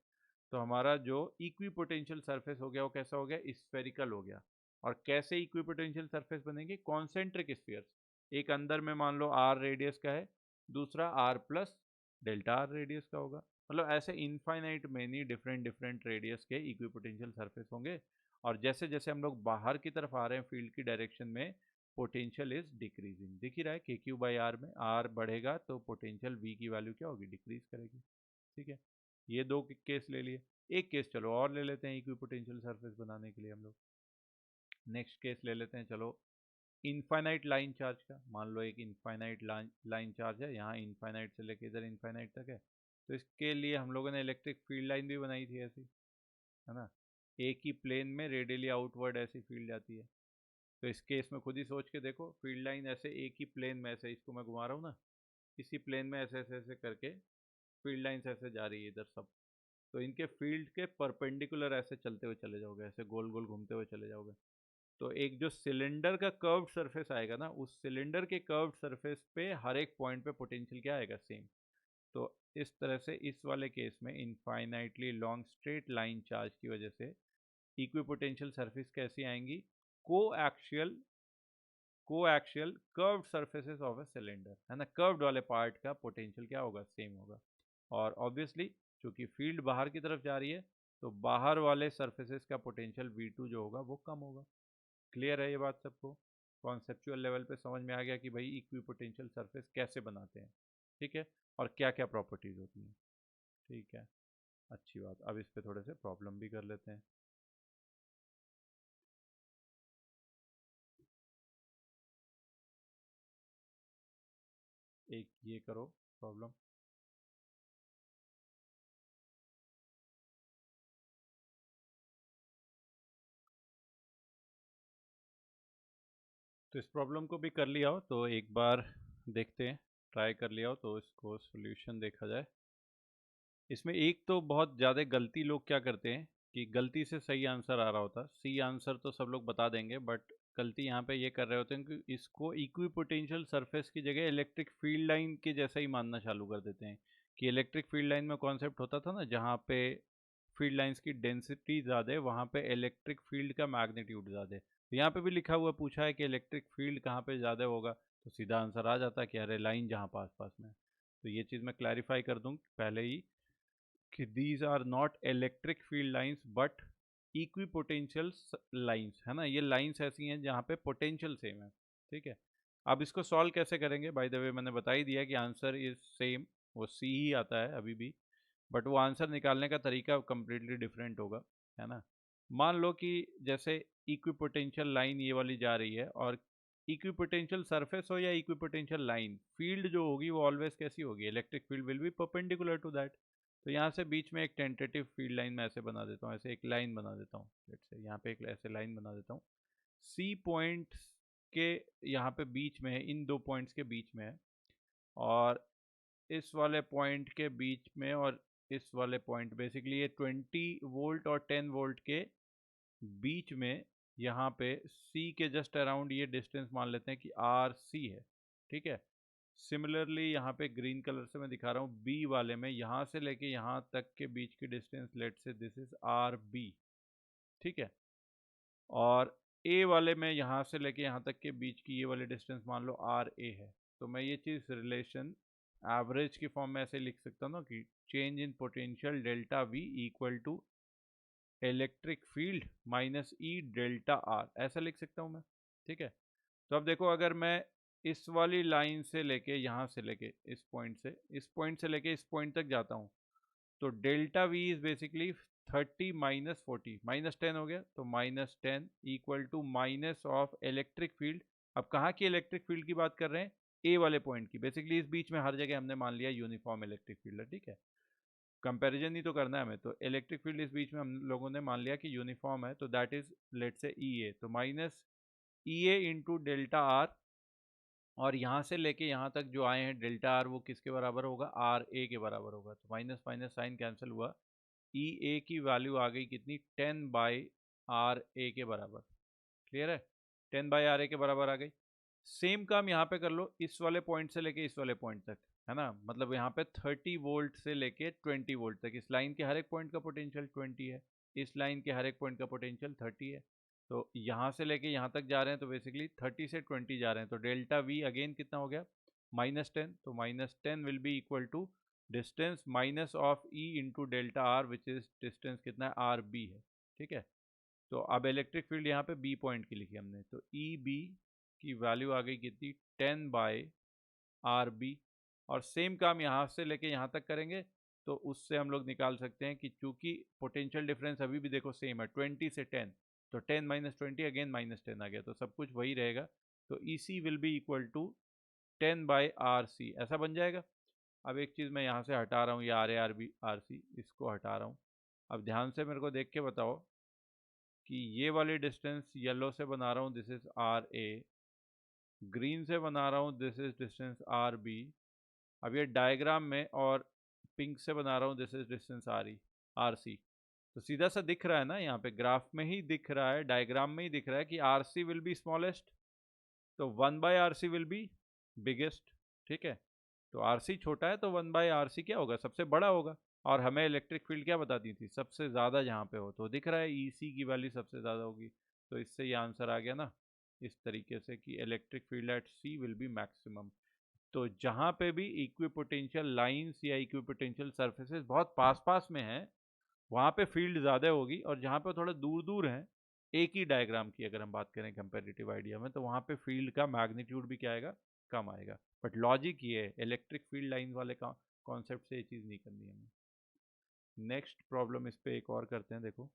तो हमारा जो इक्विपोटेंशियल सरफेस हो गया वो कैसा हो गया, स्फेरिकल हो गया। और कैसे इक्विपोटेंशियल सरफेस बनेंगे, कॉन्सेंट्रिक स्फीयर्स, एक अंदर में मान लो r रेडियस का है, दूसरा r plus delta r radius का होगा। मतलब ऐसे infinite many different different radius के इक्विपोटेंशियल सरफेस होंगे। और जैसे जैसे हम लोग बाहर की तरफ आ रहे हैं फील्ड की डायरेक्शन में, पोटेंशियल इज डिक्रीजिंग। दिख ही रहा है KQ/R में, R बढ़ेगा तो पोटेंशियल V की वैल्यू क्या होगी, डिक्रीज करेगी। ठीक है, ये दो केस ले लिए। एक केस चलो और ले लेते हैं इक्विपोटेंशियल सरफेस बनाने के लिए हम लोग। नेक्स्ट केस ले लेते हैं चलो इनफाइनाइट लाइन चार्ज का। मान लो एक इनफाइनाइट लाइन चार्ज है, यहाँ इनफाइनाइट से लेकर इधर इनफाइनाइट तक है। तो इसके लिए हम लोगों ने इलेक्ट्रिक फील्ड लाइन भी बनाई थी ऐसी, है ना। एक ही प्लेन में रेडियली आउटवर्ड ऐसी फील्ड जाती है। तो इस केस में खुद ही सोच के देखो, फील्ड लाइन ऐसे एक ही प्लेन में, ऐसे इसको मैं घुमा रहा हूँ ना, इसी प्लेन में ऐसे ऐसे ऐसे करके फील्ड लाइन्स ऐसे जा रही है इधर सब। तो इनके फील्ड के परपेंडिकुलर ऐसे चलते हुए चले जाओगे, ऐसे गोल गोल घूमते हुए चले जाओगे, तो एक जो सिलेंडर का कर्व्ड सरफेस आएगा ना, उस सिलेंडर के कर्व्ड सरफेस पे हर एक पॉइंट पे पोटेंशियल क्या आएगा, सेम। तो इस तरह से इस वाले केस में infinitely long straight line charge की वजह से इक्विपोटेंशियल सरफेस कैसी आएंगी, को axial coaxial curved surfaces of a cylinder, है ना, कर्व्ड वाले पार्ट का पोटेंशियल क्या होगा, सेम होगा। और ऑब्वियसली चूंकि फील्ड बाहर की तरफ जा रही है तो बाहर वाले सरफेसेस का पोटेंशियल V2 जो होगा वो कम होगा। क्लियर है ये बात सबको? कॉन्सेप्चुअल लेवल पे समझ में आ गया कि भाई इक्वी पोटेंशियल सरफेस कैसे बनाते हैं, ठीक है, और क्या क्या प्रॉपर्टीज होती हैं। ठीक है, अच्छी बात। अब इस पे थोड़े से प्रॉब्लम भी कर लेते हैं। एक ये करो प्रॉब्लम। तो इस प्रॉब्लम को भी कर लिया हो तो एक बार देखते हैं, ट्राई कर लिया हो तो इसको सॉल्यूशन देखा जाए। इसमें एक तो बहुत ज़्यादा गलती लोग क्या करते हैं कि गलती से सही आंसर आ रहा होता, सी आंसर तो सब लोग बता देंगे, बट गलती यहाँ पे ये कर रहे होते हैं कि इसको इक्वी पोटेंशियल सरफेस की जगह इलेक्ट्रिक फील्ड लाइन के जैसा ही मानना चालू कर देते हैं। कि इलेक्ट्रिक फील्ड लाइन में कॉन्सेप्ट होता था ना, जहाँ पे फील्ड लाइंस की डेंसिटी ज़्यादा है वहाँ पे इलेक्ट्रिक फील्ड का मैग्नीट्यूड ज़्यादा है। तो यहाँ पे भी लिखा हुआ पूछा है कि इलेक्ट्रिक फील्ड कहाँ पे ज़्यादा होगा, तो सीधा आंसर आ जाता है कि अरे लाइन जहाँ पास पास में है। तो ये चीज़ मैं क्लैरिफाई कर दूँ पहले ही कि these are not electric field lines but equipotential lines, है ना, ये लाइंस ऐसी हैं जहाँ पे पोटेंशियल सेम है। ठीक है, अब इसको सॉल्व कैसे करेंगे, बाय द वे मैंने बता ही दिया कि आंसर इज सेम, वो सी ही आता है अभी भी, बट वो आंसर निकालने का तरीका कम्प्लीटली डिफरेंट होगा, है ना। मान लो कि जैसे इक्विपोटेंशियल लाइन ये वाली जा रही है और इक्विपोटेंशियल सरफेस हो या इक्विपोटेंशियल लाइन, फील्ड जो होगी वो ऑलवेज कैसी होगी, electric field will be perpendicular to that. तो यहाँ से बीच में एक टेंटेटिव फील्ड लाइन मैं ऐसे बना देता हूँ, ऐसे एक लाइन बना देता हूँ, लेट्स से यहाँ पे एक ऐसे लाइन बना देता हूँ, सी पॉइंट के यहाँ पे बीच में है, इन दो पॉइंट्स के बीच में है, और इस वाले पॉइंट के बीच में और इस वाले पॉइंट, बेसिकली ये 20 वोल्ट और 10 वोल्ट के बीच में, यहाँ पे सी के जस्ट अराउंड ये डिस्टेंस मान लेते हैं कि आर सी है। ठीक है, सिमिलरली यहाँ पे ग्रीन कलर से मैं दिखा रहा हूँ बी वाले में, यहाँ से लेके यहाँ तक के बीच की डिस्टेंस लेट से दिस इज आर बी। ठीक है, और ए वाले में यहाँ से लेके यहाँ तक के बीच की ये वाली डिस्टेंस मान लो आर ए है। तो मैं ये चीज़ रिलेशन एवरेज की फॉर्म में ऐसे लिख सकता हूँ ना कि change in potential delta V equal to electric field minus E delta R, ऐसा लिख सकता हूँ मैं। ठीक है, तो अब देखो अगर मैं इस वाली लाइन से लेके यहाँ से लेके इस पॉइंट से लेके इस पॉइंट तक जाता हूँ, तो delta V is basically 30 minus 40, -10 हो गया, तो -10 equal to minus of electric field. अब कहाँ की इलेक्ट्रिक फील्ड की बात कर रहे हैं, ए वाले पॉइंट की, बेसिकली इस बीच में हर जगह हमने मान लिया यूनिफॉर्म इलेक्ट्रिक फील्ड है। ठीक है, कंपैरिजन ही तो करना है हमें, तो इलेक्ट्रिक फील्ड इस बीच में हम लोगों ने मान लिया कि यूनिफॉर्म है, तो दैट इज लेट से ई ए, तो minus E A into delta are, और यहाँ से लेके यहाँ तक जो आए हैं डेल्टा आर वो किसके बराबर होगा, आर ए के बराबर होगा। तो माइनस माइनस साइन कैंसिल हुआ, ई ए की वैल्यू आ गई कितनी, 10 बाई आर ए के बराबर। क्लियर है, 10 बाई आर ए के बराबर आ गई। सेम काम यहाँ पे कर लो, इस वाले पॉइंट से लेके इस वाले पॉइंट तक, है ना, मतलब यहाँ पे 30 वोल्ट से लेके 20 वोल्ट तक, इस लाइन के हर एक पॉइंट का पोटेंशियल 20 है, इस लाइन के हर एक पॉइंट का पोटेंशियल 30 है। तो यहाँ से लेके यहाँ तक जा रहे हैं, तो बेसिकली 30 से 20 जा रहे हैं, तो डेल्टा वी अगेन कितना हो गया, -10, तो -10 will be equal to distance minus of E into delta R, which is distance कितना है, आर बी है। ठीक है, तो अब इलेक्ट्रिक फील्ड यहाँ पे बी पॉइंट की लिखी हमने, तो ई बी की वैल्यू आ गई कितनी, 10 बाई आर बी। और सेम काम यहाँ से लेके यहाँ तक करेंगे, तो उससे हम लोग निकाल सकते हैं कि चूंकि पोटेंशियल डिफरेंस अभी भी देखो सेम है, 20 से 10, तो 10 माइनस 20 अगेन -10 आ गया, तो सब कुछ वही रहेगा। तो E C will be equal to 10 by R C, ऐसा बन जाएगा। अब एक चीज़ मैं यहाँ से हटा रहा हूँ, ये R A R B R C, इसको हटा रहा हूँ। अब ध्यान से मेरे को देख के बताओ कि ये वाली डिस्टेंस येलो से बना रहा हूँ, this is R A, green से बना रहा हूँ, this is distance R B. अब ये डायग्राम में, और पिंक से बना रहा हूँ, this is distance R E R C. तो सीधा सा दिख रहा है ना, यहाँ पे ग्राफ में ही दिख रहा है, डायग्राम में ही दिख रहा है कि R C will be smallest, तो 1 by R C will be biggest. ठीक है, तो आर सी छोटा है तो 1 बाई आर सी क्या होगा, सबसे बड़ा होगा। और हमें इलेक्ट्रिक फील्ड क्या बताती थी, सबसे ज़्यादा जहाँ पे हो, तो दिख रहा है ई सी की वैल्यू सबसे ज़्यादा होगी, तो इससे ये आंसर आ गया ना। इस तरीके से कि electric field at C will be maximum. तो जहाँ पे भी इक्विपोटेंशियल लाइंस या इक्विपोटेंशियल सरफेसेस बहुत पास पास में हैं, वहाँ पे फील्ड ज़्यादा होगी, और जहाँ पे थोड़ा दूर दूर हैं, एक ही डायग्राम की अगर हम बात करें कंपेरेटिव आइडिया में, तो वहाँ पे फील्ड का मैग्नीट्यूड भी क्या आएगा, कम आएगा। बट लॉजिक ये है, इलेक्ट्रिक फील्ड लाइन वाले कॉन्सेप्ट से ये चीज़ नहीं करनी है हमें। नेक्स्ट प्रॉब्लम इस पे एक और करते हैं, देखो।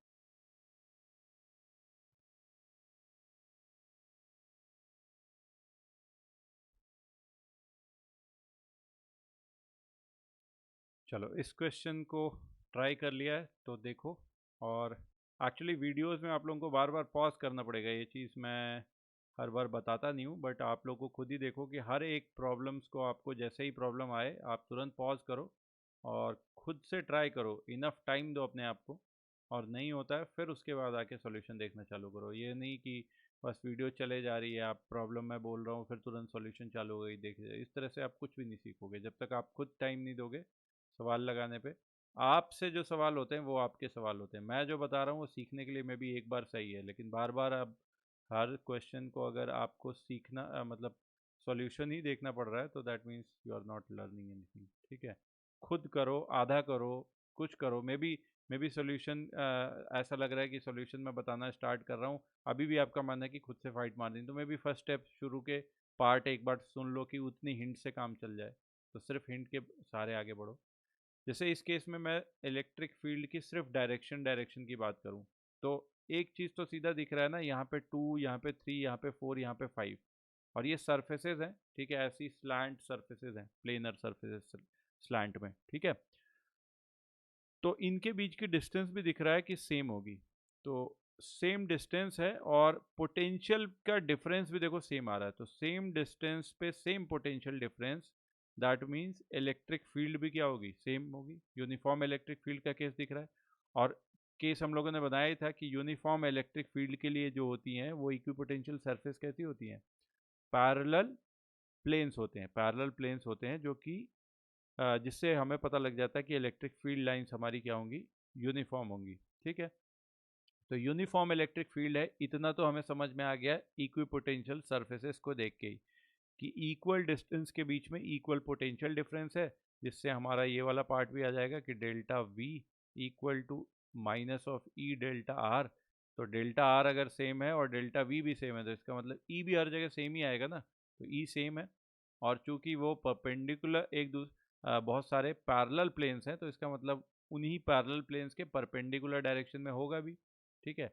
चलो इस क्वेश्चन को ट्राई कर लिया है तो देखो। और एक्चुअली वीडियोस में आप लोगों को बार बार पॉज करना पड़ेगा, ये चीज़ मैं हर बार बताता नहीं हूँ, बट आप लोग को खुद ही देखो कि हर एक प्रॉब्लम्स को आपको जैसे ही प्रॉब्लम आए आप तुरंत पॉज करो और खुद से ट्राई करो, इनफ टाइम दो अपने आप को, और नहीं होता है फिर उसके बाद आके सॉल्यूशन देखना चालू करो। ये नहीं कि बस वीडियो चले जा रही है, आप प्रॉब्लम मैं बोल रहा हूँ फिर तुरंत सॉल्यूशन चालू हो गई, देखिए इस तरह से आप कुछ भी नहीं सीखोगे जब तक आप खुद टाइम नहीं दोगे सवाल लगाने पे। आपसे जो सवाल होते हैं वो आपके सवाल होते हैं, मैं जो बता रहा हूँ वो सीखने के लिए मे भी एक बार सही है, लेकिन बार बार अब हर क्वेश्चन को अगर आपको सीखना मतलब सॉल्यूशन ही देखना पड़ रहा है, तो that means you are not learning anything. ठीक है, खुद करो, आधा करो, कुछ करो। मे बी सॉल्यूशन ऐसा लग रहा है कि सॉल्यूशन मैं बताना स्टार्ट कर रहा हूँ, अभी भी आपका मन है कि खुद से फाइट मारनी, तो मे बी फर्स्ट स्टेप शुरू के पार्ट एक बार सुन लो कि उतनी हिंट से काम चल जाए, तो सिर्फ हिंट के सारे आगे बढ़ो। जैसे इस केस में मैं इलेक्ट्रिक फील्ड की सिर्फ डायरेक्शन की बात करूं, तो एक चीज़ तो सीधा दिख रहा है ना, यहाँ पे 2, यहाँ पे 3, यहाँ पे 4, यहाँ पे 5, और ये सरफेसेज हैं। ठीक है, ऐसी स्लैंट सरफेसेज हैं, प्लेनर सरफेसेज स्लैंट में। ठीक है, तो इनके बीच की डिस्टेंस भी दिख रहा है कि सेम होगी, तो सेम डिस्टेंस है, और पोटेंशियल का डिफरेंस भी देखो सेम आ रहा है, तो सेम डिस्टेंस पे same potential difference, that means electric field भी क्या होगी, सेम होगी। यूनिफॉर्म इलेक्ट्रिक फील्ड का केस दिख रहा है, और केस हम लोगों ने बनाया ही था कि यूनिफॉर्म इलेक्ट्रिक फील्ड के लिए जो होती हैं वो इक्विपोटेंशियल सरफेस कैसी होती हैं, पैरेलल प्लेन्स होते हैं, पैरेलल प्लेन्स होते हैं, जो कि जिससे हमें पता लग जाता है कि इलेक्ट्रिक फील्ड लाइंस हमारी क्या होंगी, यूनिफॉर्म होंगी। ठीक है, तो यूनिफॉर्म इलेक्ट्रिक फील्ड है, इतना तो हमें समझ में आ गया इक्विपोटेंशियल सरफेसेस को देख के ही, कि इक्वल डिस्टेंस के बीच में इक्वल पोटेंशियल डिफरेंस है, जिससे हमारा ये वाला पार्ट भी आ जाएगा कि delta V equal to minus of E delta R. तो डेल्टा आर अगर सेम है और डेल्टा वी भी सेम है, तो इसका मतलब ई भी हर जगह सेम ही आएगा ना, तो ई सेम है। और चूंकि वो परपेंडिकुलर बहुत सारे पैरेलल प्लेन्स हैं, तो इसका मतलब उन्हीं पैरेलल प्लेन्स के परपेंडिकुलर डायरेक्शन में होगा भी। ठीक है,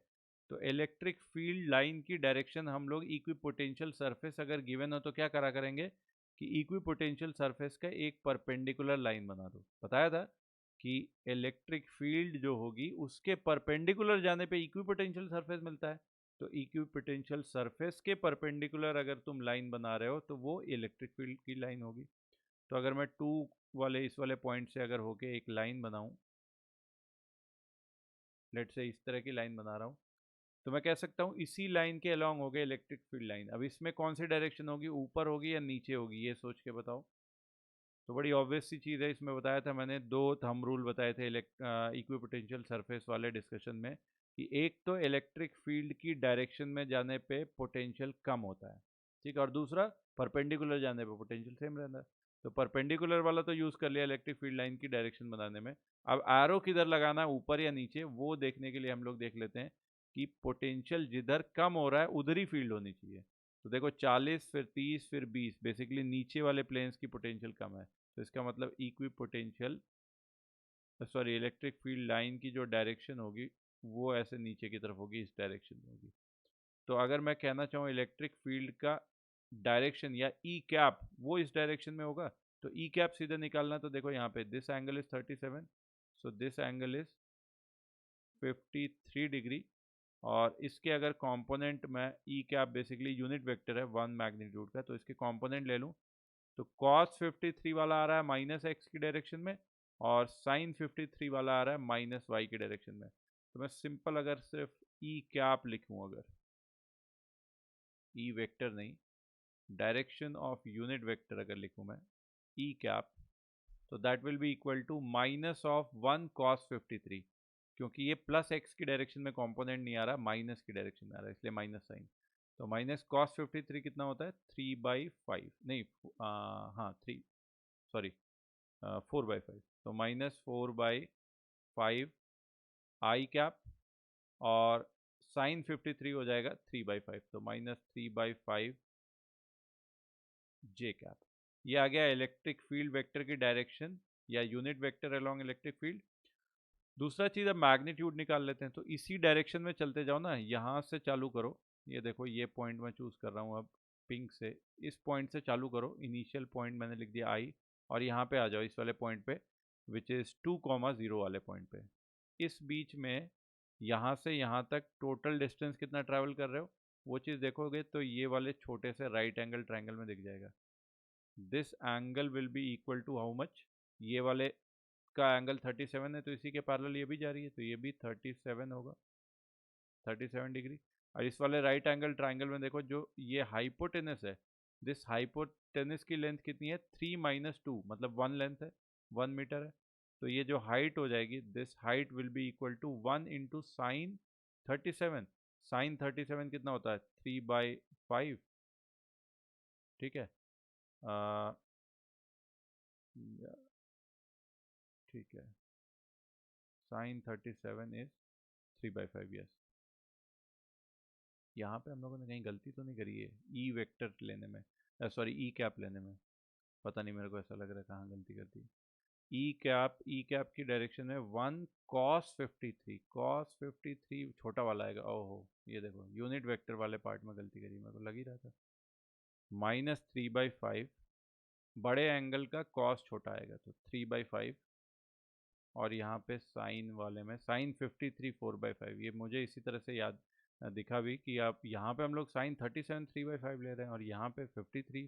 तो इलेक्ट्रिक फील्ड लाइन की डायरेक्शन हम लोग इक्विपोटेंशियल सरफेस अगर गिवन हो तो क्या करा करेंगे कि इक्विपोटेंशियल सरफेस का एक परपेंडिकुलर लाइन बना दो। बताया था कि इलेक्ट्रिक फील्ड जो होगी उसके परपेंडिकुलर जाने पे इक्विपोटेंशियल सरफेस मिलता है, तो इक्विपोटेंशियल सरफेस के परपेंडिकुलर अगर तुम लाइन बना रहे हो तो वो इलेक्ट्रिक फील्ड की लाइन होगी। तो अगर मैं 2 वाले इस वाले पॉइंट से अगर होके एक लाइन बनाऊं, लेट से इस तरह की लाइन बना रहा हूँ, तो मैं कह सकता हूँ इसी लाइन के अलोंग हो गए इलेक्ट्रिक फील्ड लाइन। अब इसमें कौन सी डायरेक्शन होगी, ऊपर होगी या नीचे होगी, ये सोच के बताओ। तो बड़ी ऑब्वियस सी चीज़ है, इसमें बताया था मैंने, दो थंब रूल बताए थे इक्विपोटेंशियल सरफेस वाले डिस्कशन में, कि एक तो इलेक्ट्रिक फील्ड की डायरेक्शन में जाने पे पोटेंशियल कम होता है, ठीक है, और दूसरा परपेंडिकुलर जाने पे पोटेंशियल सेम रहता है। तो परपेंडिकुलर वाला तो यूज़ कर लिया इलेक्ट्रिक फील्ड लाइन की डायरेक्शन बनाने में। अब एरो किधर लगाना, ऊपर या नीचे, वो देखने के लिए हम लोग देख लेते हैं कि पोटेंशियल जिधर कम हो रहा है उधर ही फील्ड होनी चाहिए। तो देखो 40 फिर 30 फिर 20, बेसिकली नीचे वाले प्लेन्स की पोटेंशियल कम है, तो इसका मतलब equi potential sorry electric field line की जो डायरेक्शन होगी वो ऐसे नीचे की तरफ होगी, इस डायरेक्शन में होगी। तो अगर मैं कहना चाहूँ इलेक्ट्रिक फील्ड का डायरेक्शन या ई कैप वो इस डायरेक्शन में होगा, तो ई कैप सीधे निकालना, तो देखो यहाँ पे this angle is 37, so this angle is 53 degree, और इसके अगर कंपोनेंट में ई कैप बेसिकली यूनिट वेक्टर है 1 मैग्नीट्यूड का, तो इसके कंपोनेंट ले लूँ, तो कॉस 53 वाला आ रहा है माइनस एक्स की डायरेक्शन में, और साइन 53 वाला आ रहा है माइनस वाई की डायरेक्शन में। तो मैं सिंपल अगर सिर्फ ई कैप लिखूँ, अगर ई वेक्टर नहीं, डायरेक्शन ऑफ यूनिट वेक्टर अगर लिखूँ मैं ई कैप, तो that will be equal to minus of 1 cos 53, क्योंकि ये प्लस एक्स की डायरेक्शन में कंपोनेंट नहीं आ रहा, माइनस की डायरेक्शन में आ रहा है, इसलिए माइनस साइन। तो माइनस कॉस 53 कितना होता है 3/5 नहीं हाँ 3 सॉरी 4/5 तो माइनस 4/5 आई कैप और साइन 53 हो जाएगा 3/5 तो माइनस 3/5 जे कैप। ये आ गया इलेक्ट्रिक फील्ड वेक्टर की डायरेक्शन या unit vector along electric field. दूसरा चीज़ अब मैग्नीट्यूड निकाल लेते हैं, तो इसी डायरेक्शन में चलते जाओ ना, यहाँ से चालू करो। ये देखो ये पॉइंट मैं चूज़ कर रहा हूँ अब पिंक से, इस पॉइंट से चालू करो, इनिशियल पॉइंट मैंने लिख दिया आई, और यहाँ पे आ जाओ इस वाले पॉइंट पे विच इज़ 2,0 वाले पॉइंट पे। इस बीच में यहाँ से यहाँ तक टोटल डिस्टेंस कितना ट्रैवल कर रहे हो वो चीज़ देखोगे तो ये वाले छोटे से राइट एंगल ट्रायंगल में दिख जाएगा। This angle will be equal to how much, ये वाले का एंगल 37 है तो इसी के पैरेलल ये भी जा रही है तो ये भी 37 होगा, 37 डिग्री। और इस वाले राइट एंगल ट्राइंगल में देखो जो ये हाइपोटेनस है, दिस हाइपोटेनस की लेंथ कितनी है 3 - 2 मतलब 1 लेंथ है, 1 मीटर है। तो ये जो हाइट हो जाएगी this height will be equal to 1 into sine 37। Sine 37 कितना होता है 3/5, ठीक है। ठीक है, साइन 37 इज 3/5 यस। यहाँ पे हम लोगों ने कहीं गलती तो नहीं करी है ई वेक्टर लेने में, सॉरी ई कैप लेने में, पता नहीं मेरे को ऐसा लग रहा है कहाँ गलती कर दी। ई कैप की डायरेक्शन में 1 cos 53, cos 53 छोटा वाला आएगा, ओहो ये देखो यूनिट वेक्टर वाले पार्ट में गलती करी, मेरे को लग ही रहा था। -3/5 बड़े एंगल का कॉस छोटा आएगा तो 3/5, और यहाँ पे साइन वाले में साइन 53 4/5, ये मुझे इसी तरह से याद दिखा भी कि आप यहाँ पे हम लोग साइन 37 3/5 ले रहे हैं और यहाँ पे 53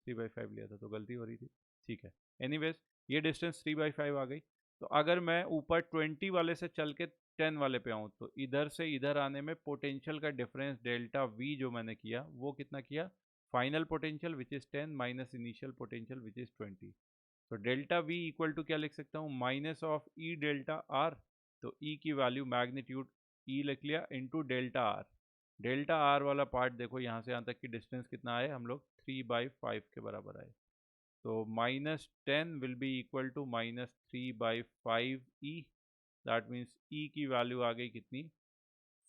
3/5 लिया था तो गलती हो रही थी, ठीक है। एनीवेज ये डिस्टेंस 3/5 आ गई। तो अगर मैं ऊपर 20 वाले से चल के 10 वाले पे आऊँ तो इधर से इधर आने में पोटेंशियल का डिफरेंस डेल्टा वी जो मैंने किया वो कितना किया, final potential which is 10 minus initial potential which is 20। तो डेल्टा वी इक्वल टू क्या लिख सकता हूँ minus of E delta R. तो ई की वैल्यू मैग्नीट्यूड ई लिख लिया into delta are. Delta R वाला पार्ट देखो यहाँ से यहाँ तक की डिस्टेंस कितना आए हम लोग 3/5 के बराबर आए। तो -10 will be equal to -3/5 E, that means E की वैल्यू आ गई कितनी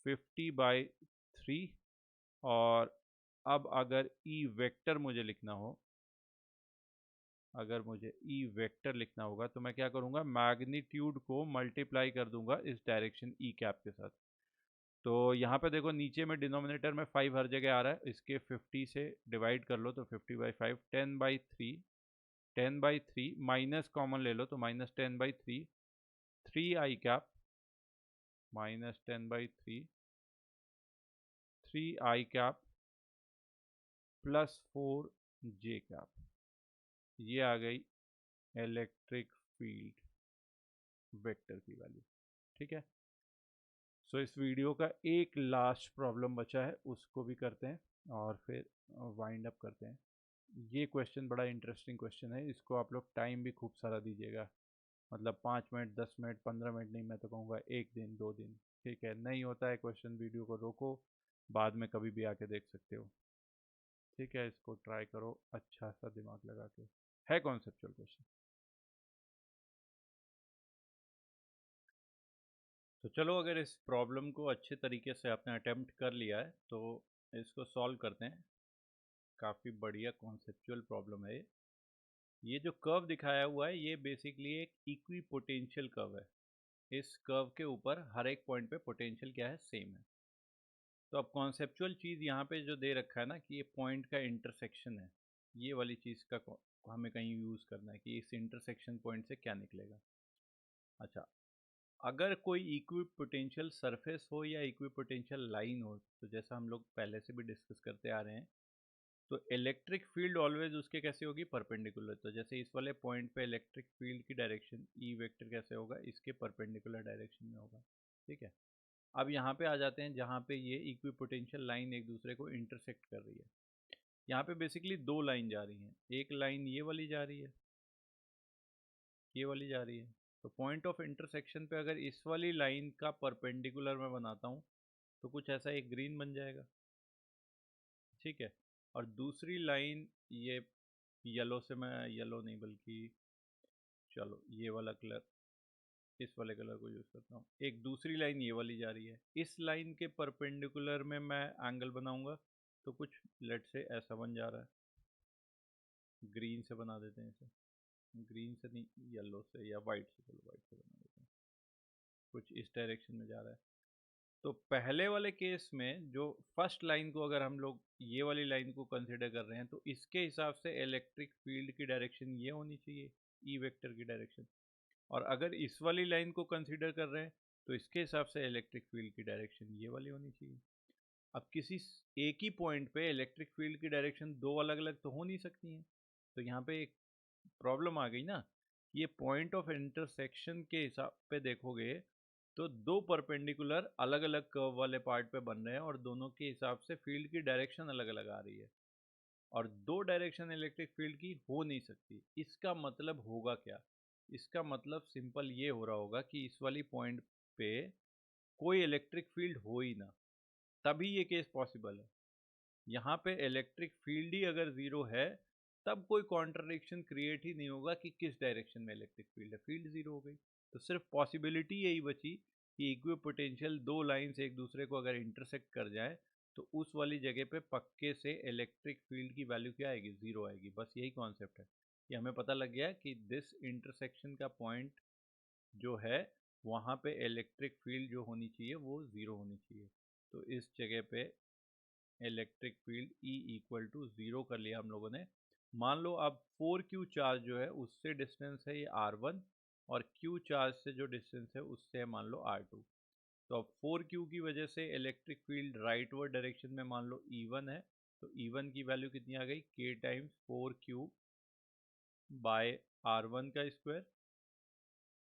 50/3। और अब अगर ई वेक्टर मुझे लिखना हो, अगर मुझे ई वेक्टर लिखना होगा तो मैं क्या करूँगा मैग्नीट्यूड को मल्टीप्लाई कर दूंगा इस डायरेक्शन ई कैप के साथ। तो यहाँ पे देखो नीचे में डिनोमिनेटर में 5 हर जगह आ रहा है, इसके 50 से डिवाइड कर लो तो 50/5 10/3, 10/3 माइनस कॉमन ले लो तो -10/3, 3 i cap -10/3, 3 i cap +4 j cap. ये आ गई इलेक्ट्रिक फील्ड वेक्टर की वैल्यू, ठीक है। सो इस वीडियो का एक लास्ट प्रॉब्लम बचा है उसको भी करते हैं और फिर वाइंड अप करते हैं। ये क्वेश्चन बड़ा इंटरेस्टिंग क्वेश्चन है, इसको आप लोग टाइम भी खूब सारा दीजिएगा, मतलब 5 मिनट 10 मिनट 15 मिनट नहीं, मैं तो कहूँगा 1 दिन 2 दिन, ठीक है। नहीं होता है क्वेश्चन वीडियो को रोको, बाद में कभी भी आके देख सकते हो, ठीक है। इसको ट्राई करो अच्छा सा दिमाग लगा के, है कॉन्सेप्चुअल क्वेश्चन। तो चलो अगर इस प्रॉब्लम को अच्छे तरीके से आपने अटेम्प्ट कर लिया है तो इसको सॉल्व करते हैं। काफ़ी बढ़िया कॉन्सेप्चुअल प्रॉब्लम है ये जो कर्व दिखाया हुआ है ये बेसिकली एक इक्वी पोटेंशियल कर्व है। इस कर्व के ऊपर हर एक पॉइंट पे पोटेंशियल क्या है सेम है। तो अब कॉन्सेप्चुअल चीज़ यहाँ पे जो दे रखा है ना कि ये पॉइंट का इंटरसेक्शन है, ये वाली चीज़ का हमें कहीं यूज़ करना है कि इस इंटरसेक्शन पॉइंट से क्या निकलेगा। अच्छा, अगर कोई इक्वी पोटेंशियल सरफेस हो या इक्वी पोटेंशियल लाइन हो तो जैसा हम लोग पहले से भी डिस्कस करते आ रहे हैं तो इलेक्ट्रिक फील्ड ऑलवेज उसके कैसे होगी परपेंडिकुलर। तो जैसे इस वाले पॉइंट पे इलेक्ट्रिक फील्ड की डायरेक्शन ई वेक्टर कैसे होगा, इसके परपेंडिकुलर डायरेक्शन में होगा, ठीक है। अब यहाँ पे आ जाते हैं जहाँ पे ये इक्वी पोटेंशियल लाइन एक दूसरे को इंटरसेक्ट कर रही है। यहाँ पे बेसिकली दो लाइन जा रही हैं, एक लाइन ये वाली जा रही है, ये वाली जा रही है। तो पॉइंट ऑफ इंटरसेक्शन पे अगर इस वाली लाइन का परपेंडिकुलर मैं बनाता हूँ तो कुछ ऐसा एक ग्रीन बन जाएगा, ठीक है। और दूसरी लाइन ये येलो से, मैं येलो नहीं बल्कि चलो ये वाला कलर, इस वाले कलर को यूज़ करता हूँ। एक दूसरी लाइन ये वाली जा रही है, इस लाइन के परपेंडिकुलर में मैं एंगल बनाऊंगा, तो कुछ लेट से ऐसा बन जा रहा है। ग्रीन से बना देते हैं इसे, ग्रीन से नहीं, येलो से या वाइट से, चलो वाइट से बना देते हैं। कुछ इस डायरेक्शन में जा रहा है। तो पहले वाले केस में जो फर्स्ट लाइन को अगर हम लोग ये वाली लाइन को कंसिडर कर रहे हैं, तो इसके हिसाब से इलेक्ट्रिक फील्ड की डायरेक्शन ये होनी चाहिए, ई वेक्टर की डायरेक्शन। और अगर इस वाली लाइन को कंसिडर कर रहे हैं, तो इसके हिसाब से इलेक्ट्रिक फील्ड की डायरेक्शन ये वाली होनी चाहिए। अब किसी एक ही पॉइंट पे इलेक्ट्रिक फील्ड की डायरेक्शन दो अलग अलग तो हो नहीं सकती हैं। तो यहाँ पे एक प्रॉब्लम आ गई ना, ये पॉइंट ऑफ इंटरसेक्शन के हिसाब पे देखोगे तो दो परपेंडिकुलर अलग अलग कर्व वाले पार्ट पे बन रहे हैं, और दोनों के हिसाब से फील्ड की डायरेक्शन अलग अलग आ रही है। और दो डायरेक्शन इलेक्ट्रिक फील्ड की हो नहीं सकती। इसका मतलब होगा क्या? इसका मतलब सिंपल ये हो रहा होगा कि इस वाली पॉइंट पे कोई इलेक्ट्रिक फील्ड हो ही ना, तभी ये केस पॉसिबल है। यहाँ पे इलेक्ट्रिक फील्ड ही अगर जीरो है, तब कोई कॉन्ट्रडिक्शन क्रिएट ही नहीं होगा कि किस डायरेक्शन में इलेक्ट्रिक फील्ड है, फील्ड जीरो हो गई। तो सिर्फ पॉसिबिलिटी यही बची कि इक्विपोटेंशियल दो लाइंस एक दूसरे को अगर इंटरसेक्ट कर जाए, तो उस वाली जगह पे पक्के से इलेक्ट्रिक फील्ड की वैल्यू क्या आएगी? जीरो आएगी। बस यही कॉन्सेप्ट है कि हमें पता लग गया कि दिस इंटरसेक्शन का पॉइंट जो है, वहाँ पे इलेक्ट्रिक फील्ड जो होनी चाहिए वो ज़ीरो होनी चाहिए। तो इस जगह पे electric field E equal to zero कर लिया हम लोगों ने। मान लो अब 4Q चार्ज जो है उससे डिस्टेंस है ये R1, और Q चार्ज से जो डिस्टेंस है उससे है मान लो R2। तो अब 4Q की वजह से इलेक्ट्रिक फील्ड राइटवर्ड डायरेक्शन में मान लो E1 है, तो E1 की वैल्यू कितनी आ गई? K times 4Q bye R1 का स्क्वायर।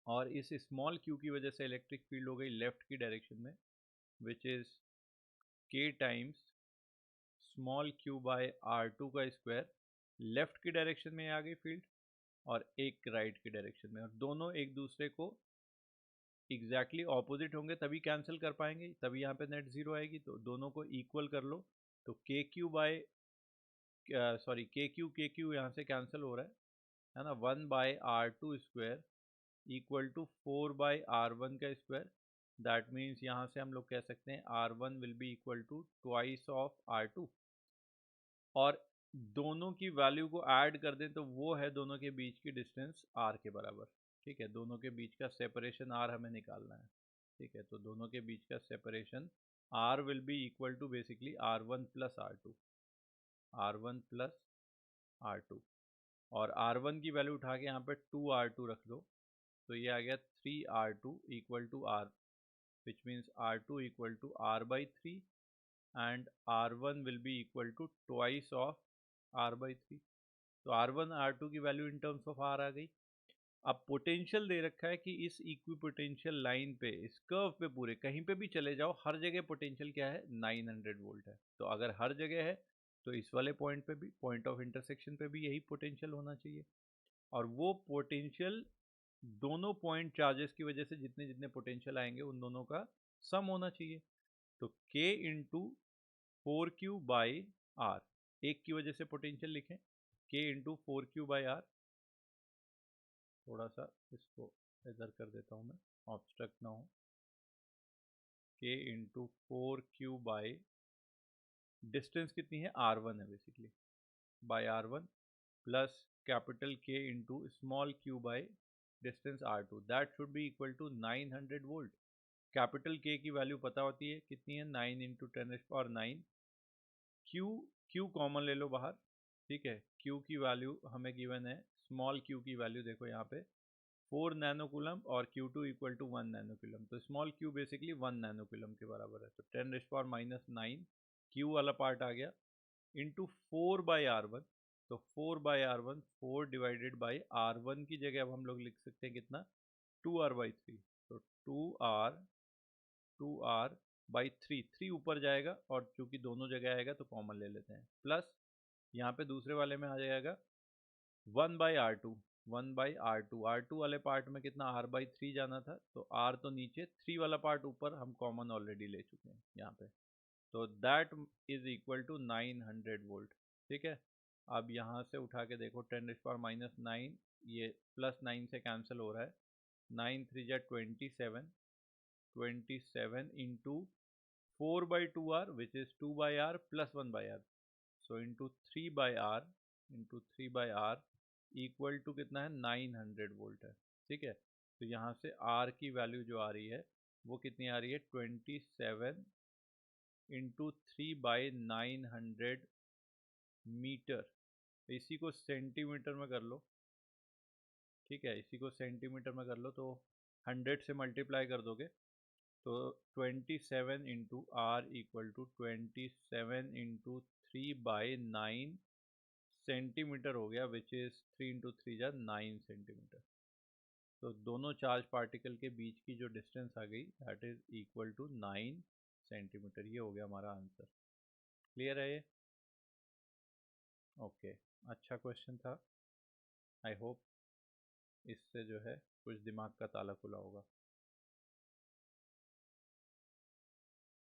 और इस स्मॉल q की वजह से इलेक्ट्रिक फील्ड हो गई लेफ्ट की डायरेक्शन में, which is K times small q by R2 का स्क्वायर। लेफ्ट की डायरेक्शन में आ गई फील्ड, और एक राइट की डायरेक्शन में, और दोनों एक दूसरे को एग्जैक्टली ऑपोजिट होंगे तभी कैंसिल कर पाएंगे, तभी यहाँ पे नेट जीरो आएगी। तो दोनों को इक्वल कर लो, तो के क्यू बाय सॉरी के क्यू यहाँ से कैंसिल हो रहा है ना, 1/R2 square equal to 4/R1 का स्क्वायर। दैट मीन्स यहाँ से हम लोग कह सकते हैं R1 will be equal to twice of R2। और दोनों की वैल्यू को ऐड कर दें तो वो है दोनों के बीच की डिस्टेंस R के बराबर। ठीक है, दोनों के बीच का सेपरेशन R हमें निकालना है। ठीक है, तो दोनों के बीच का separation R will be equal to basically R1 plus R2, R1 plus R2। और R1 की वैल्यू उठा के यहाँ पे 2R2 रख दो, तो ये आ गया 3R2 equal to R, which means R2 equal to R by 3 and R1 will be equal to twice of R by 3। तो R1 R2 की value in terms of R आ गई। अब पोटेंशियल दे रखा है कि इस इक्वी पोटेंशियल लाइन पे, इस कर्व पे पूरे कहीं पे भी चले जाओ, हर जगह पोटेंशियल क्या है? 900 वोल्ट है। तो अगर हर जगह है, तो इस वाले पॉइंट पे भी, पॉइंट ऑफ इंटरसेक्शन पे भी यही पोटेंशियल होना चाहिए। और वो पोटेंशियल दोनों पॉइंट चार्जेस की वजह से जितने जितने पोटेंशियल आएंगे उन दोनों का सम होना चाहिए। तो K into 4Q by are, एक की वजह से पोटेंशियल लिखें, K into 4Q by are. थोड़ा सा इसको इधर कर देता हूँ मैं, ऑब्स्ट्रक्ट ना हो। K into 4Q by distance कितनी है? R1 है basically, by R1 plus capital K into small q by distance R2, that should be equal to 900 volt. Capital K की वैल्यू पता होती है कितनी है? 9 इंटू 10⁹9। Q कॉमन ले लो बाहर। ठीक है, Q की वैल्यू हमें गिवन है, स्मॉल q की वैल्यू देखो यहाँ पे 4 नैनो कूलम, और Q2 equal to 1 nano coulomb. तो small q basically 1 nano coulomb के बराबर है। तो 10⁻⁹9 Q वाला पार्ट आ गया, इंटू 4/R1। तो 4/R1, 4 डिवाइडेड बाई R1 की जगह अब हम लोग लिख सकते हैं कितना? 2R/3। तो 2R/3, 3 ऊपर जाएगा, और चूंकि दोनों जगह आएगा तो कॉमन ले लेते हैं, प्लस यहाँ पे दूसरे वाले में आ जाएगा 1/R2। 1/R2, R2 वाले पार्ट में कितना? R/3 जाना था, तो R तो नीचे, 3 वाला पार्ट ऊपर, हम कॉमन ऑलरेडी ले चुके हैं यहाँ पे। तो that is equal to 900 volt. ठीक है, अब यहाँ से उठा के देखो 10⁻⁹, ये +9 से कैंसिल हो रहा है, 9 3 जा 27, 27 into 4/2r which is 2/r plus 1/r, so into 3/r, into 3/r equal to कितना है 900 वोल्ट है। ठीक है, तो यहाँ से R की वैल्यू जो आ रही है वो कितनी आ रही है 27 इंटू 3/900 मीटर। इसी को सेंटीमीटर में कर लो। ठीक है, इसी को सेंटीमीटर में कर लो तो 100 से मल्टीप्लाई कर दोगे तो 27 into R equal to 27 into 3/9 centimetre हो गया, विच इज 3 इंटू 3 जा 9 सेंटीमीटर। तो दोनों चार्ज पार्टिकल के बीच की जो डिस्टेंस आ गई that is equal to 9 centimetre. ये हो गया हमारा आंसर। क्लियर है ये? ओके, अच्छा क्वेश्चन था। आई होप इससे जो है कुछ दिमाग का ताला खुला होगा।